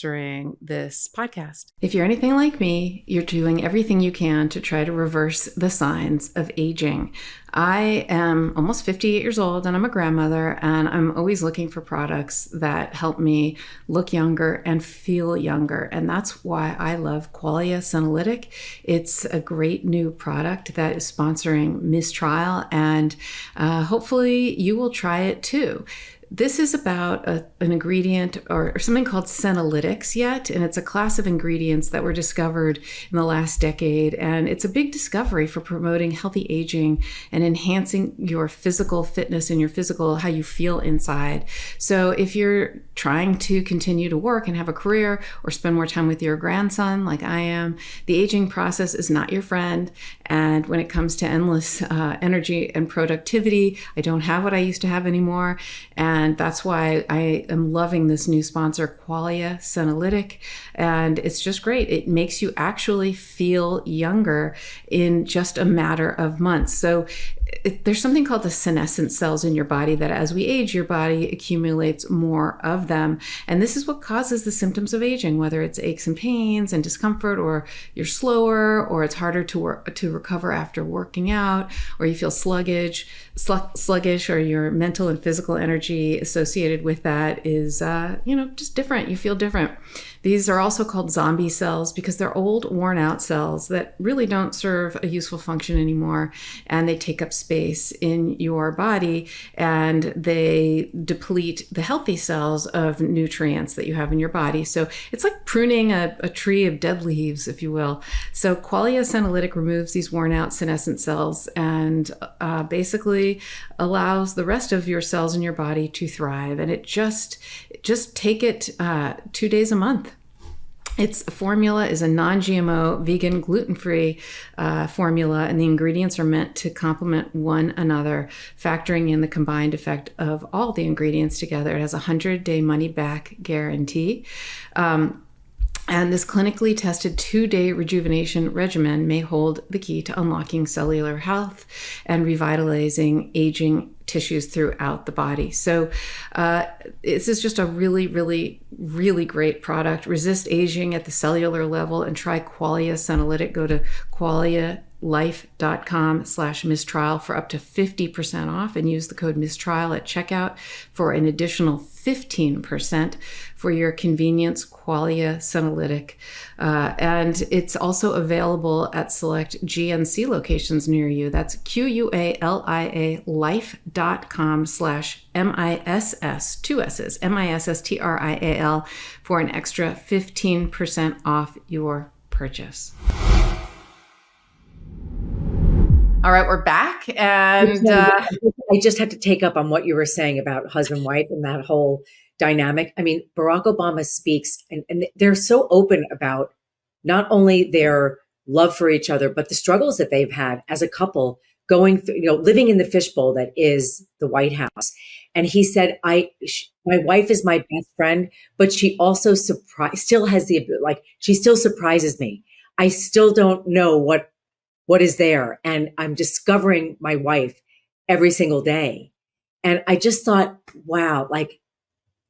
Speaker 1: this podcast. If you're anything like me, you're doing everything you can to try to reverse the signs of aging. I am almost 58 years old, and I'm a grandmother, and I'm always looking for products that help me look younger and feel younger. And that's why I love Qualia Senolytic. It's a great new product that is sponsoring MissTrial, and hopefully you will try it too. This is about an ingredient or something called senolytics yet, and it's a class of ingredients that were discovered in the last decade, and it's a big discovery for promoting healthy aging and enhancing your physical fitness and your physical, how you feel inside. So if you're trying to continue to work and have a career or spend more time with your grandson like I am, the aging process is not your friend. And when it comes to endless energy and productivity, I don't have what I used to have anymore. And that's why I am loving this new sponsor, Qualia Senolytic. And it's just great. It makes you actually feel younger in just a matter of months. So there's something called the senescent cells in your body that as we age, your body accumulates more of them. And this is what causes the symptoms of aging, whether it's aches and pains and discomfort, or you're slower, or it's harder to recover after working out, or you feel sluggish, or your mental and physical energy associated with that is, just different. You feel different. These are also called zombie cells because they're old, worn out cells that really don't serve a useful function anymore. And they take up space in your body, and they deplete the healthy cells of nutrients that you have in your body. So it's like pruning a tree of dead leaves, if you will. So Qualia Senolytic removes these worn out senescent cells and basically allows the rest of your cells in your body to thrive. And it just take it 2 days a month. Its formula is a non-GMO, vegan, gluten-free formula, and the ingredients are meant to complement one another, factoring in the combined effect of all the ingredients together. It has a 100-day money-back guarantee. And this clinically tested 2-day rejuvenation regimen may hold the key to unlocking cellular health and revitalizing aging tissues throughout the body. So this is just a really, really, really great product. Resist aging at the cellular level and try Qualia Senolytic. Go to qualialife.com/MissTrial for up to 50% off and use the code MissTrial at checkout for an additional 15% for your convenience. Qualia Senolytic. And it's also available at select GNC locations near you. That's QUALIA life.com/MISS, 2 S's, MISSTRIAL for an extra 15% off your purchase. All right, we're back. And
Speaker 2: I just had to take up on what you were saying about husband-wife and that whole dynamic. I mean, Barack Obama speaks, and they're so open about not only their love for each other, but the struggles that they've had as a couple going through, living in the fishbowl that is the White House. And he said, my wife is my best friend, but she also still has she still surprises me. I still don't know what is there. And I'm discovering my wife every single day. And I just thought, wow,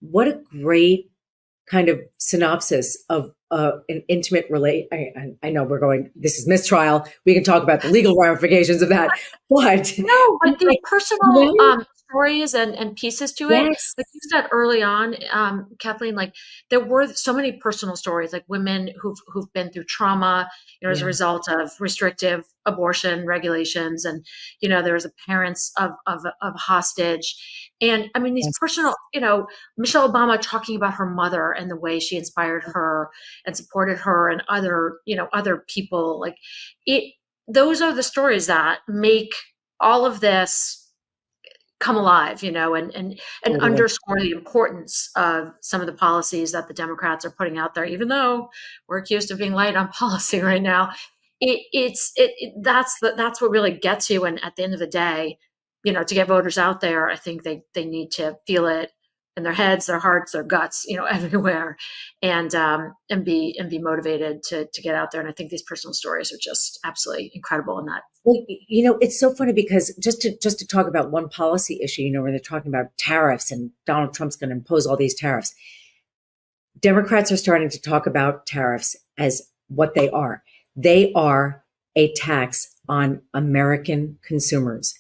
Speaker 2: what a great kind of synopsis of an intimate I know this is MissTrial. We can talk about the legal ramifications of that. But
Speaker 3: no, but the personal stories and pieces to it.
Speaker 2: Yes.
Speaker 3: Like you said early on, Kathleen, there were so many personal stories, like women who've been through trauma, as a result of restrictive abortion regulations, and there was a parents of hostage, and I mean these personal, Michelle Obama talking about her mother and the way she inspired her and supported her and other people, those are the stories that make all of this come alive, and underscore the importance of some of the policies that the Democrats are putting out there, even though we're accused of being light on policy right now. That's what really gets you. And at the end of the day, to get voters out there, I think they need to feel it in their heads, their hearts, their guts, everywhere, and be motivated to get out there. And I think these personal stories are just absolutely incredible in that.
Speaker 2: Well, it's so funny because just to talk about one policy issue, where they're talking about tariffs and Donald Trump's going to impose all these tariffs. Democrats are starting to talk about tariffs as what they are. They are a tax on American consumers.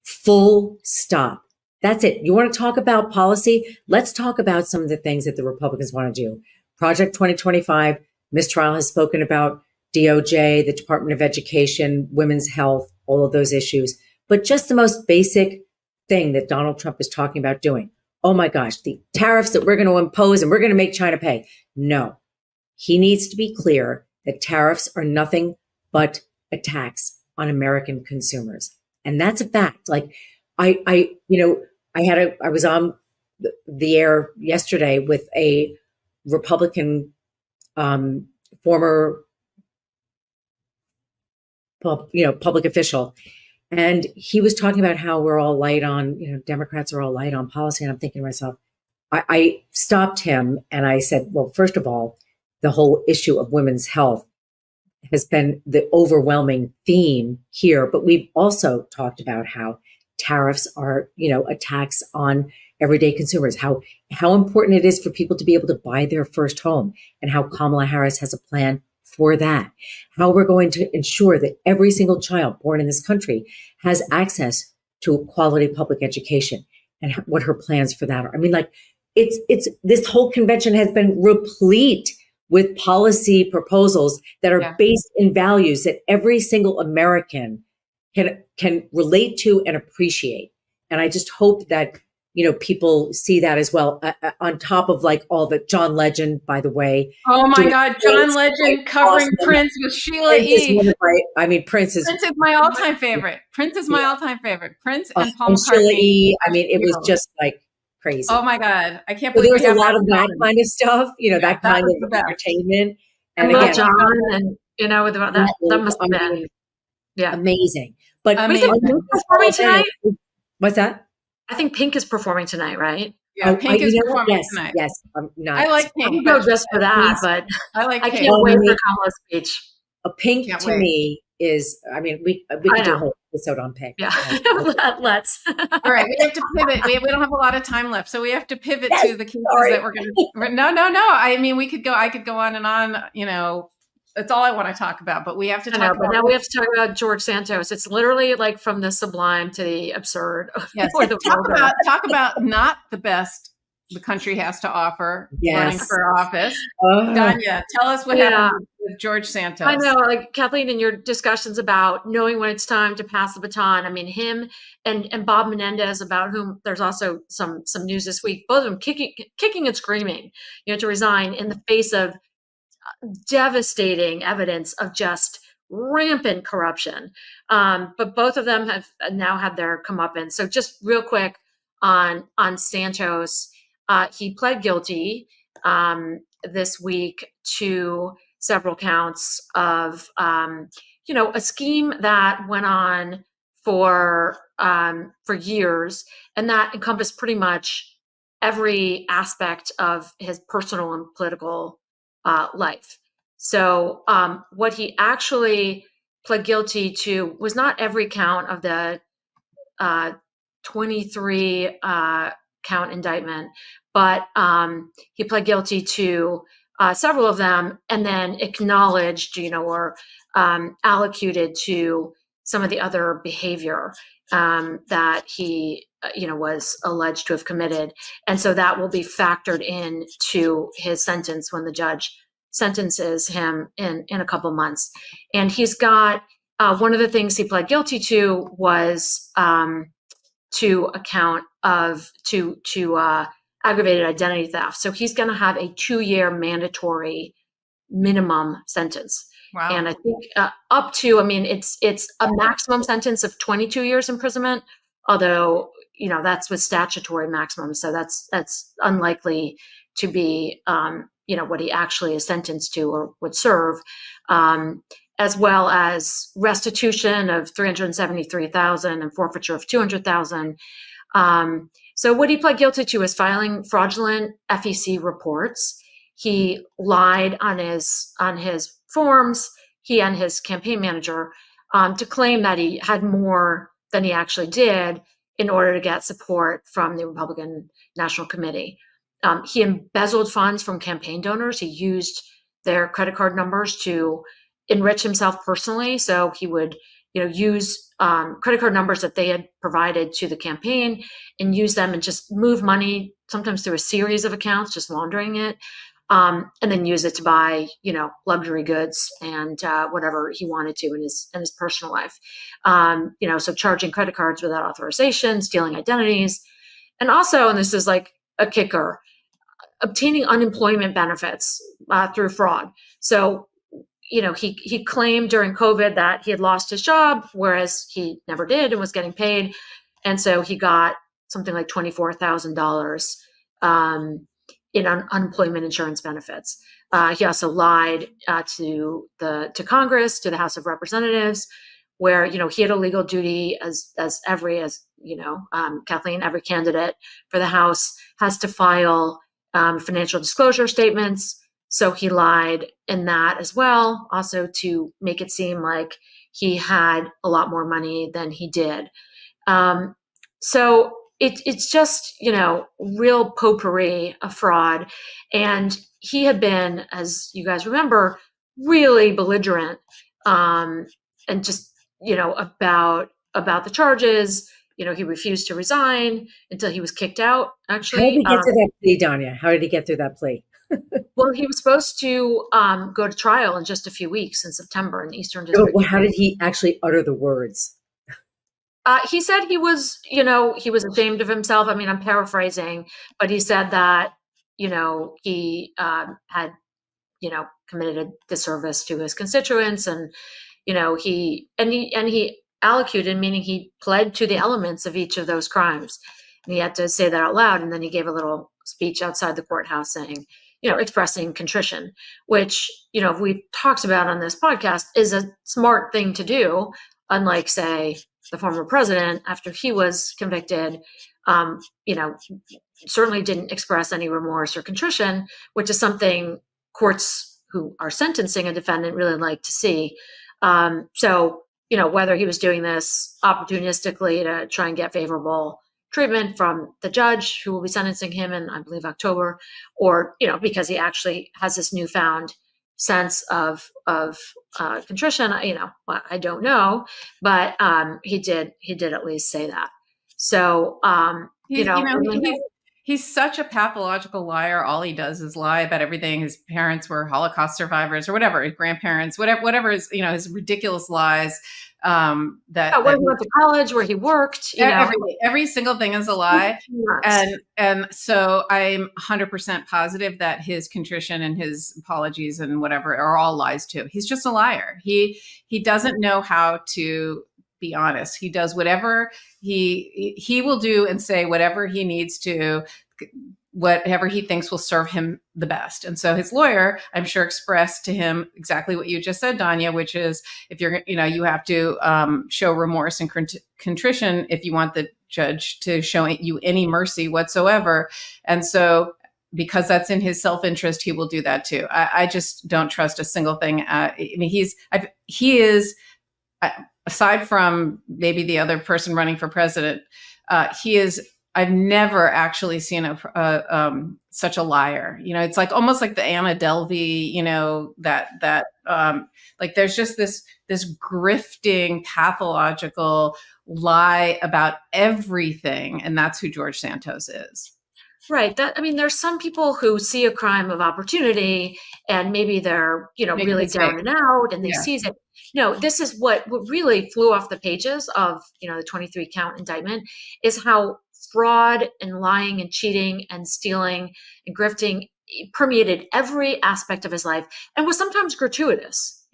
Speaker 2: Full stop. That's it. You want to talk about policy? Let's talk about some of the things that the Republicans want to do. Project 2025, MissTrial has spoken about DOJ, the Department of Education, women's health, all of those issues. But just the most basic thing that Donald Trump is talking about doing. Oh my gosh, the tariffs that we're going to impose and we're going to make China pay. No, he needs to be clear that tariffs are nothing but a tax on American consumers. And that's a fact. I was on the air yesterday with a Republican former public official, and he was talking about how we're all light on, Democrats are all light on policy. And I'm thinking to myself, I stopped him and I said, well, first of all, the whole issue of women's health has been the overwhelming theme here, but we've also talked about how tariffs are, a tax on everyday consumers, how important it is for people to be able to buy their first home, and how Kamala Harris has a plan for that, how we're going to ensure that every single child born in this country has access to a quality public education, and what her plans for that are. I mean, it's this whole convention has been replete with policy proposals that are based in values that every single American can relate to and appreciate. And I just hope that, people see that as well, on top of all the John Legend, by the way.
Speaker 1: Oh my God, John Legend covering awesome. Prince with Sheila E.
Speaker 2: Prince is
Speaker 1: my all-time favorite. Prince is my all-time favorite. Prince and Paul McCartney.
Speaker 2: Sheila E. It was just crazy.
Speaker 1: Oh my God, I can't believe
Speaker 2: there was a lot of that kind of stuff, that kind of entertainment.
Speaker 3: And again, John, and that must have been
Speaker 2: amazing. But
Speaker 3: performing tonight?
Speaker 2: What's that?
Speaker 3: I think Pink is performing tonight, right?
Speaker 1: Yeah, pink is performing
Speaker 2: Yes,
Speaker 1: tonight.
Speaker 2: yes. I'm not.
Speaker 1: I like
Speaker 3: I
Speaker 1: pink.
Speaker 3: would go just for that, but
Speaker 1: I like
Speaker 3: I
Speaker 1: pink.
Speaker 3: can't wait for Kamala's speech.
Speaker 2: A pink
Speaker 1: Can't
Speaker 2: to
Speaker 1: wait.
Speaker 2: me is, I mean, we could do a whole episode on pink.
Speaker 3: Yeah,
Speaker 2: Right?
Speaker 3: let's.
Speaker 1: All right, we have to pivot. We don't have a lot of time left, so we have to pivot
Speaker 2: Yes,
Speaker 1: to the cases
Speaker 2: sorry.
Speaker 1: that we're going to. No. I mean, I could go on and on. You know, that's all I want to talk about. But we have to talk about.
Speaker 3: But now we have to talk about George Santos. It's literally like from the sublime to the absurd.
Speaker 1: Yes,
Speaker 3: or the
Speaker 1: talk about not the best the country has to offer running for office. Danya, tell us what happened with George Santos.
Speaker 3: I know, like Kathleen, in your discussions about knowing when it's time to pass the baton. I mean, him and Bob Menendez, about whom there's also some news this week. Both of them kicking and screaming, to resign in the face of devastating evidence of just rampant corruption. But both of them have now had their comeuppance. So just real quick on Santos. He pled guilty this week to several counts of, a scheme that went on for years, and that encompassed pretty much every aspect of his personal and political life. So what he actually pled guilty to was not every count of the 23 count indictment, but he pled guilty to several of them, and then acknowledged, or allocated to some of the other behavior that he, was alleged to have committed. And so that will be factored into his sentence when the judge sentences him in a couple months. And he's got one of the things he pled guilty to was to a count of aggravated identity theft. So he's going to have a 2-year mandatory minimum sentence.
Speaker 1: Wow.
Speaker 3: And I think up to, it's a maximum sentence of 22 years imprisonment, although, that's with statutory maximum. So that's unlikely to be, what he actually is sentenced to or would serve, as well as restitution of $373,000 and forfeiture of $200,000. So what he pled guilty to is filing fraudulent FEC reports. He lied on his forms, he and his campaign manager, to claim that he had more than he actually did in order to get support from the Republican National Committee. He embezzled funds from campaign donors. He used their credit card numbers to enrich himself personally. So he would, use credit card numbers that they had provided to the campaign and use them and just move money, sometimes through a series of accounts, just laundering it, and then use it to buy, luxury goods and whatever he wanted to in his personal life. So charging credit cards without authorization, stealing identities, and also, and this is like a kicker, obtaining unemployment benefits through fraud. So, he claimed during COVID that he had lost his job, whereas he never did and was getting paid. And so he got something like $24,000 in unemployment insurance benefits. He also lied to Congress, to the House of Representatives, where, he had a legal duty as Kathleen, every candidate for the House has to file financial disclosure statements. So he lied in that as well, also to make it seem like he had a lot more money than he did. So it's just, real potpourri of fraud. And he had been, as you guys remember, really belligerent and just, about the charges. He refused to resign until he was kicked out, actually.
Speaker 2: How did he get to that plea, Danya? How did he get through that plea?
Speaker 3: Well, he was supposed to go to trial in just a few weeks in September in the Eastern District.
Speaker 2: Well, how did he actually utter the words?
Speaker 3: He said he was ashamed of himself. I'm paraphrasing, but he said that, he had, committed a disservice to his constituents, and, he allocated, meaning he pled to the elements of each of those crimes. And he had to say that out loud. And then he gave a little speech outside the courthouse saying, expressing contrition, which, we've talked about on this podcast, is a smart thing to do, unlike, say, the former president, after he was convicted, certainly didn't express any remorse or contrition, which is something courts who are sentencing a defendant really like to see. So, whether he was doing this opportunistically to try and get favorable treatment from the judge who will be sentencing him in, I believe, October, or, because he actually has this newfound sense of contrition, I don't know, but he did at least say that. So,
Speaker 1: he's such a pathological liar. All he does is lie about everything. His parents were Holocaust survivors or whatever, his grandparents, whatever is, his ridiculous lies. That
Speaker 3: where he went to college, where he worked,
Speaker 1: every single thing is a lie. And so I'm 100% positive that his contrition and his apologies and whatever are all lies too. He's just a liar. He doesn't know how to be honest. He does whatever he will do and say whatever he needs to, whatever he thinks will serve him the best. And so his lawyer, I'm sure, expressed to him exactly what you just said, Danya, which is if you're, you have to show remorse and contrition if you want the judge to show you any mercy whatsoever. And so because that's in his self-interest, he will do that too. I just don't trust a single thing. He is, aside from maybe the other person running for president, I've never actually seen such a liar. It's like almost like the Anna Delvey, that like there's just this grifting pathological lie about everything. And that's who George Santos is.
Speaker 3: Right. There's some people who see a crime of opportunity and maybe they're, really down and out and they seize it. This is what really flew off the pages of, the 23 count indictment is how fraud and lying and cheating and stealing and grifting permeated every aspect of his life and was sometimes gratuitous,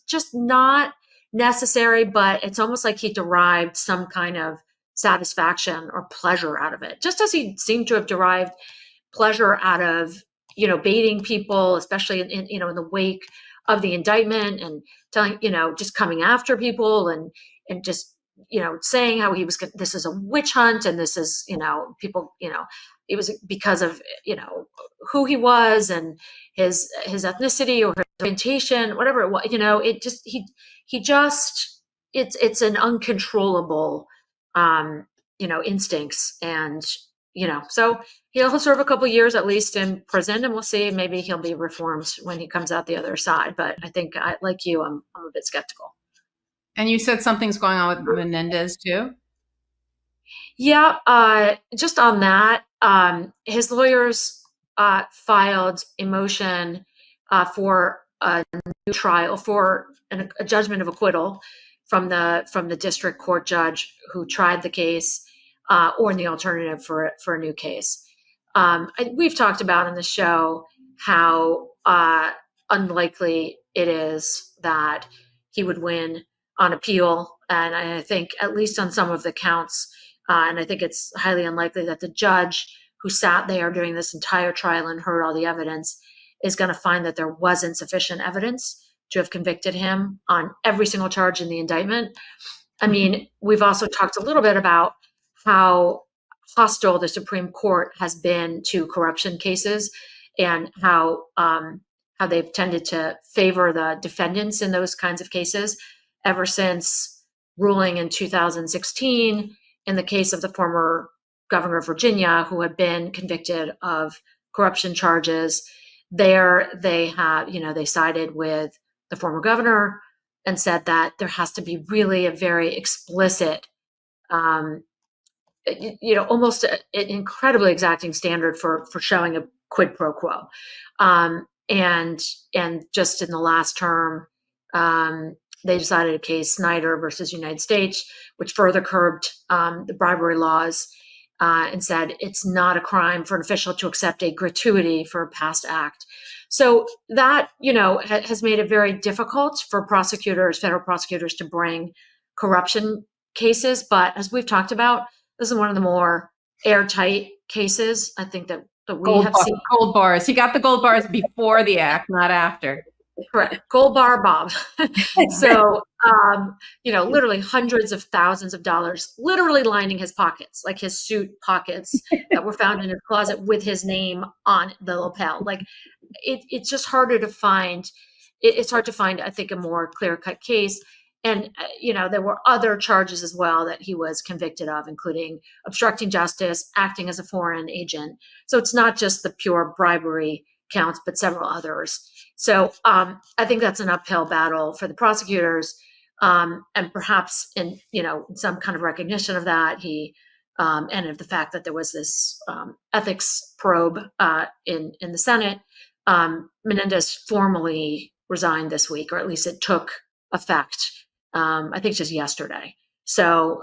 Speaker 3: just not necessary, but it's almost like he derived some kind of satisfaction or pleasure out of it, just as he seemed to have derived pleasure out of, baiting people, especially in the wake of the indictment and telling, just coming after people and just, saying how this is a witch hunt and this is, people, it was because of, who he was and his ethnicity or his orientation, whatever it was, it's an uncontrollable, instincts. And, so he'll serve a couple of years at least in prison and we'll see, maybe he'll be reformed when he comes out the other side. But I think like you, I'm a bit skeptical.
Speaker 1: And you said something's going on with Menendez too?
Speaker 3: Yeah. Just on that, his lawyers filed a motion for a new trial, for a judgment of acquittal from the district court judge who tried the case, or in the alternative for a new case. We've talked about in the show how unlikely it is that he would win on appeal. And I think at least on some of the counts, and I think it's highly unlikely that the judge who sat there during this entire trial and heard all the evidence is going to find that there wasn't sufficient evidence to have convicted him on every single charge in the indictment. We've also talked a little bit about how hostile the Supreme Court has been to corruption cases and how they've tended to favor the defendants in those kinds of cases ever since ruling in 2016 in the case of the former governor of Virginia who had been convicted of corruption charges. There they have, they sided with the former governor and said that there has to be really a very explicit, almost an incredibly exacting standard for showing a quid pro quo. And just in the last term, they decided a case, Snyder versus United States, which further curbed the bribery laws and said it's not a crime for an official to accept a gratuity for a past act. So that, has made it very difficult for federal prosecutors to bring corruption cases. But as we've talked about, this is one of the more airtight cases, I think, that we have seen.
Speaker 1: Gold bars. He got the gold bars before the act, not after.
Speaker 3: Correct. Gold bar Bob. So, literally hundreds of thousands of dollars, literally lining his pockets, like his suit pockets that were found in his closet with his name on the lapel. Like it's just harder to find. It's hard to find, I think, a more clear-cut case. And, there were other charges as well that he was convicted of, including obstructing justice, acting as a foreign agent. So it's not just the pure bribery counts, but several others. So I think that's an uphill battle for the prosecutors, and perhaps in some kind of recognition of that, and of the fact that there was this ethics probe in the Senate. Menendez formally resigned this week, or at least it took effect. I think just yesterday. So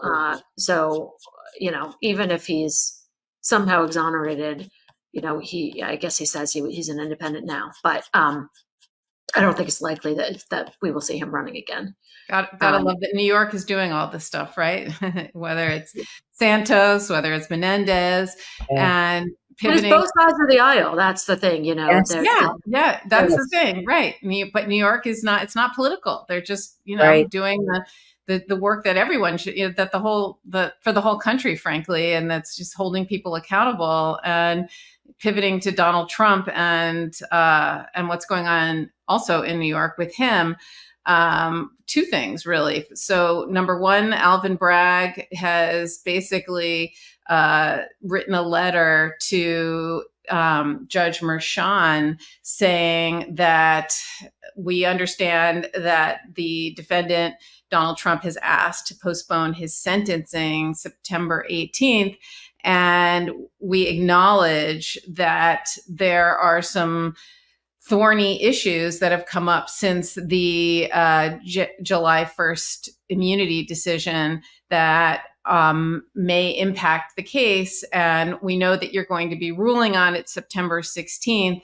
Speaker 3: even if he's somehow exonerated, I guess he says he's an independent now, but I don't think it's likely that we will see him running again.
Speaker 1: Gotta love that New York is doing all this stuff, right? Whether it's Santos, whether it's Menendez, and pivoting.
Speaker 3: It's both sides of the aisle. That's the thing,
Speaker 1: Yes. That's the thing, right? But New York is not. It's not political. They're just doing the work that everyone should, that for the whole country, frankly, and that's just holding people accountable and pivoting to Donald Trump and what's going on also in New York with him. Two things, really. So number one, Alvin Bragg has basically written a letter to Judge Merchan saying that we understand that the defendant, Donald Trump, has asked to postpone his sentencing September 18th. And we acknowledge that there are some thorny issues that have come up since the July 1st immunity decision that may impact the case. And we know that you're going to be ruling on it September 16th.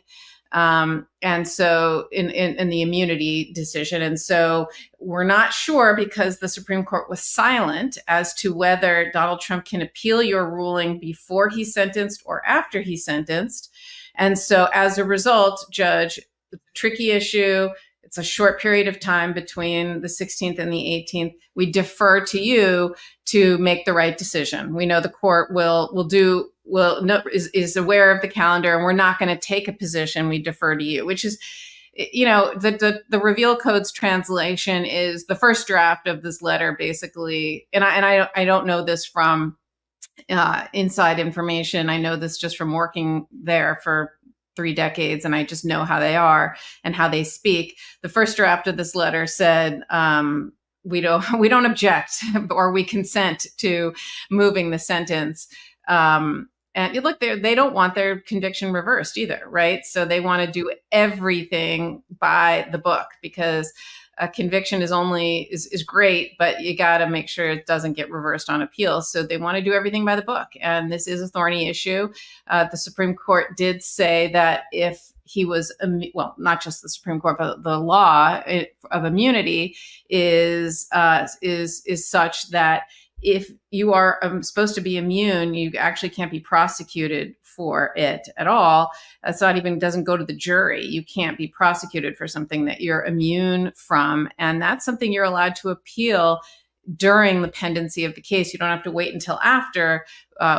Speaker 1: And so in the immunity decision. And so we're not sure, because the Supreme Court was silent as to whether Donald Trump can appeal your ruling before he's sentenced or after he's sentenced. And so as a result, Judge, tricky issue. It's a short period of time between the 16th and the 18th. We defer to you to make the right decision. We know the court is aware of the calendar, and we're not going to take a position. We defer to you, which is, the reveal codes translation is the first draft of this letter, basically. And I don't know this from inside information. I know this just from working there for 3 decades, and I just know how they are and how they speak. The first draft of this letter said, we don't object or we consent to moving the sentence. And look, they don't want their conviction reversed either, right? So they want to do everything by the book, because a conviction is great, but you got to make sure it doesn't get reversed on appeal. So they want to do everything by the book. And this is a thorny issue. The Supreme Court did say that if he was, not just the Supreme Court, but the law of immunity is such that if you are supposed to be immune, you actually can't be prosecuted for it at all. That's not even, doesn't go to the jury. You can't be prosecuted for something that you're immune from. And that's something you're allowed to appeal during the pendency of the case. You don't have to wait until after,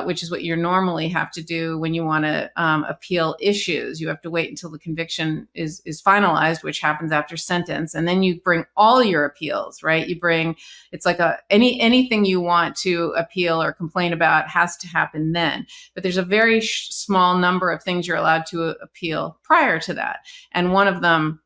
Speaker 1: which is what you normally have to do when you want to appeal issues. You have to wait until the conviction is finalized, which happens after sentence. And then you bring all your appeals, right? It's like anything you want to appeal or complain about has to happen then. But there's a very small number of things you're allowed to appeal prior to that. And one of them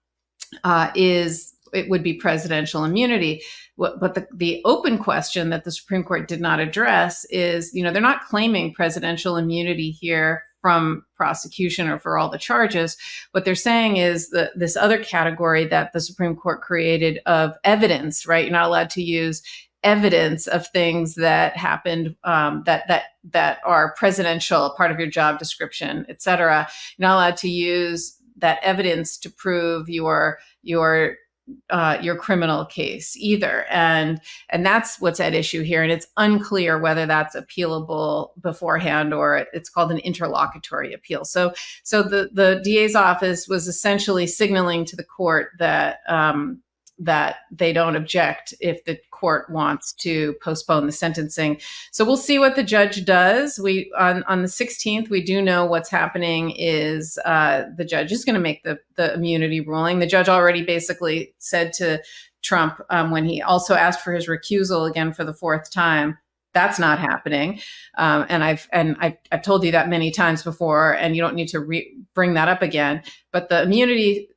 Speaker 1: it would be presidential immunity. But the open question that the Supreme Court did not address is, they're not claiming presidential immunity here from prosecution or for all the charges. What they're saying is this other category that the Supreme Court created of evidence, right? You're not allowed to use evidence of things that happened that are presidential, part of your job description, et cetera. You're not allowed to use that evidence to prove your your criminal case either. And that's what's at issue here. And it's unclear whether that's appealable beforehand or it's called an interlocutory appeal. So the DA's office was essentially signaling to the court that that they don't object if the court wants to postpone the sentencing. So we'll see what the judge does. We on the 16th, we do know what's happening is the judge is going to make the immunity ruling. The judge already basically said to Trump when he also asked for his recusal again for the fourth time, that's not happening. And I've told you that many times before, and you don't need to bring that up again. But the immunity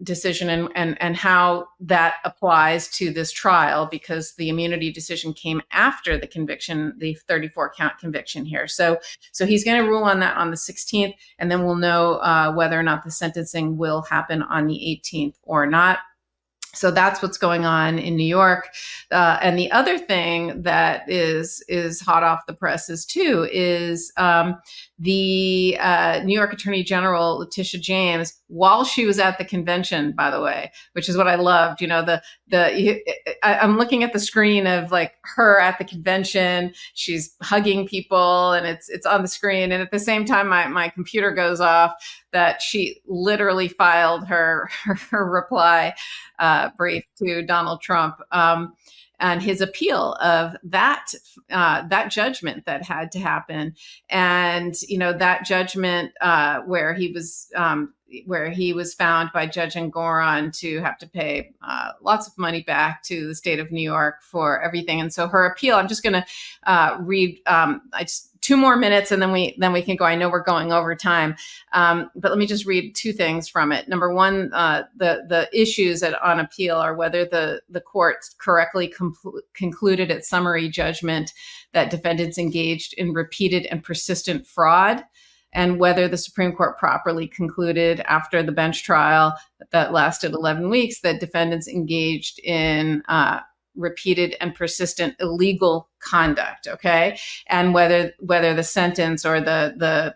Speaker 1: decision and how that applies to this trial, because the immunity decision came after the conviction, the 34 count conviction here. So he's going to rule on that on the 16th, and then we'll know whether or not the sentencing will happen on the 18th or not. So that's what's going on in New York. And the other thing that is hot off the presses too is the New York Attorney General Letitia James, while she was at the convention, by the way, which is what I loved. You know, I'm looking at the screen of like her at the convention. She's hugging people, and it's on the screen. And at the same time, my computer goes off. That she literally filed her reply brief to Donald Trump and his appeal of that judgment that had to happen, and that judgment where he was found by Judge Engoron to have to pay lots of money back to the state of New York for everything. And so her appeal, I'm just going to read. Two more minutes, and then we can go. I know we're going over time, but let me just read two things from it. Number one, the issues on appeal are whether the court correctly concluded its summary judgment that defendants engaged in repeated and persistent fraud, and whether the Supreme Court properly concluded after the bench trial that lasted 11 weeks that defendants engaged in repeated and persistent illegal conduct, okay, and whether the sentence or the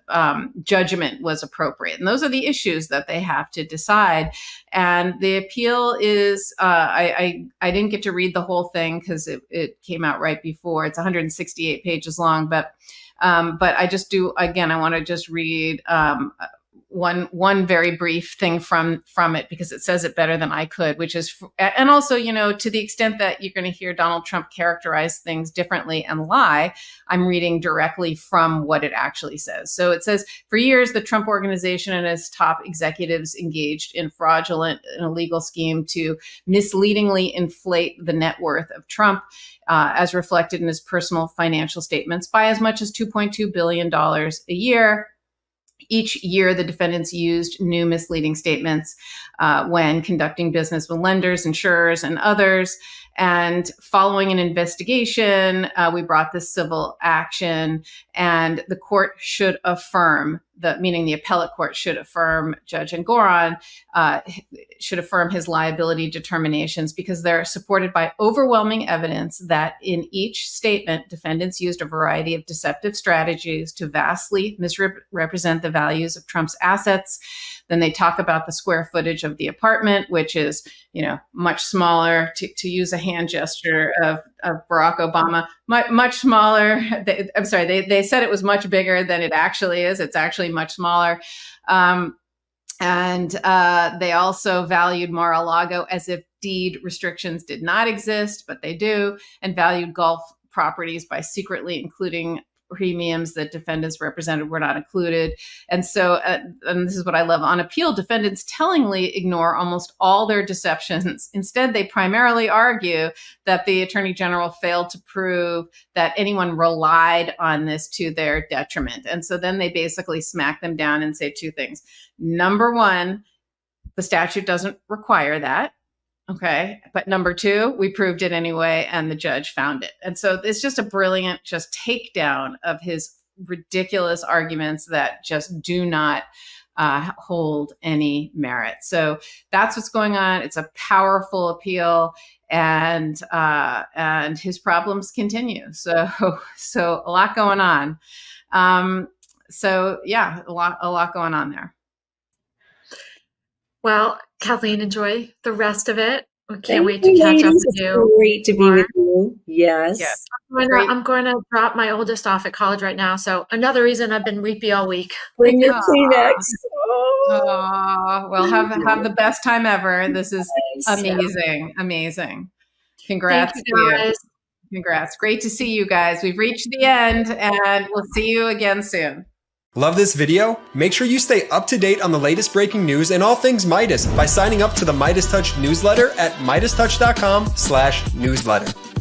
Speaker 1: judgment was appropriate. And those are the issues that they have to decide. And the appeal is, I didn't get to read the whole thing because it came out right before. It's 168 pages long, but I just do, again, I want to just read one very brief thing from it, because it says it better than I could, which is, and also, to the extent that you're going to hear Donald Trump characterize things differently and lie, I'm reading directly from what it actually says. So it says, for years, the Trump Organization and its top executives engaged in fraudulent and illegal scheme to misleadingly inflate the net worth of Trump, as reflected in his personal financial statements, by as much as $2.2 billion a year. Each year, the defendants used new misleading statements when conducting business with lenders, insurers, and others. And following an investigation, we brought this civil action, and the court should affirm, meaning the appellate court should affirm Judge Engoron, should affirm his liability determinations, because they're supported by overwhelming evidence that in each statement, defendants used a variety of deceptive strategies to vastly misrepresent the values of Trump's assets. Then they talk about the square footage of the apartment, which is, much smaller, to use a hand gesture of Barack Obama, much smaller. They said it was much bigger than it actually is. It's actually much smaller. And they also valued Mar-a-Lago as if deed restrictions did not exist, but they do, and valued golf properties by secretly including premiums that defendants represented were not included. And so, and this is what I love, on appeal, defendants tellingly ignore almost all their deceptions. Instead, they primarily argue that the Attorney General failed to prove that anyone relied on this to their detriment. And so then they basically smack them down and say two things. Number one, the statute doesn't require that. Okay. But number two, we proved it anyway, and the judge found it. And so it's just a brilliant takedown of his ridiculous arguments that just do not hold any merit. So that's what's going on. It's a powerful appeal, and his problems continue. So a lot going on. So yeah, a lot going on there.
Speaker 3: Well, Kathleen, enjoy the rest of it. I can't
Speaker 2: Thank
Speaker 3: wait to
Speaker 2: you,
Speaker 3: catch up
Speaker 2: ladies.
Speaker 3: with
Speaker 2: It's
Speaker 3: you.
Speaker 2: great to be with you. Yes.
Speaker 1: Yes.
Speaker 3: I'm going to drop my oldest off at college right now. So another reason I've been weepy all week.
Speaker 2: Bring your
Speaker 1: Aw.
Speaker 2: Kleenex.
Speaker 1: Oh, well, have the best time ever. This is
Speaker 2: Yes.
Speaker 1: amazing. Amazing. Congrats
Speaker 3: Thank
Speaker 1: to
Speaker 3: you
Speaker 1: you.
Speaker 3: guys.
Speaker 1: Congrats. Great to see you guys. We've reached the end, and we'll see you again soon.
Speaker 4: Love this video? Make sure you stay up to date on the latest breaking news and all things Midas by signing up to the Midas Touch newsletter at MidasTouch.com/newsletter.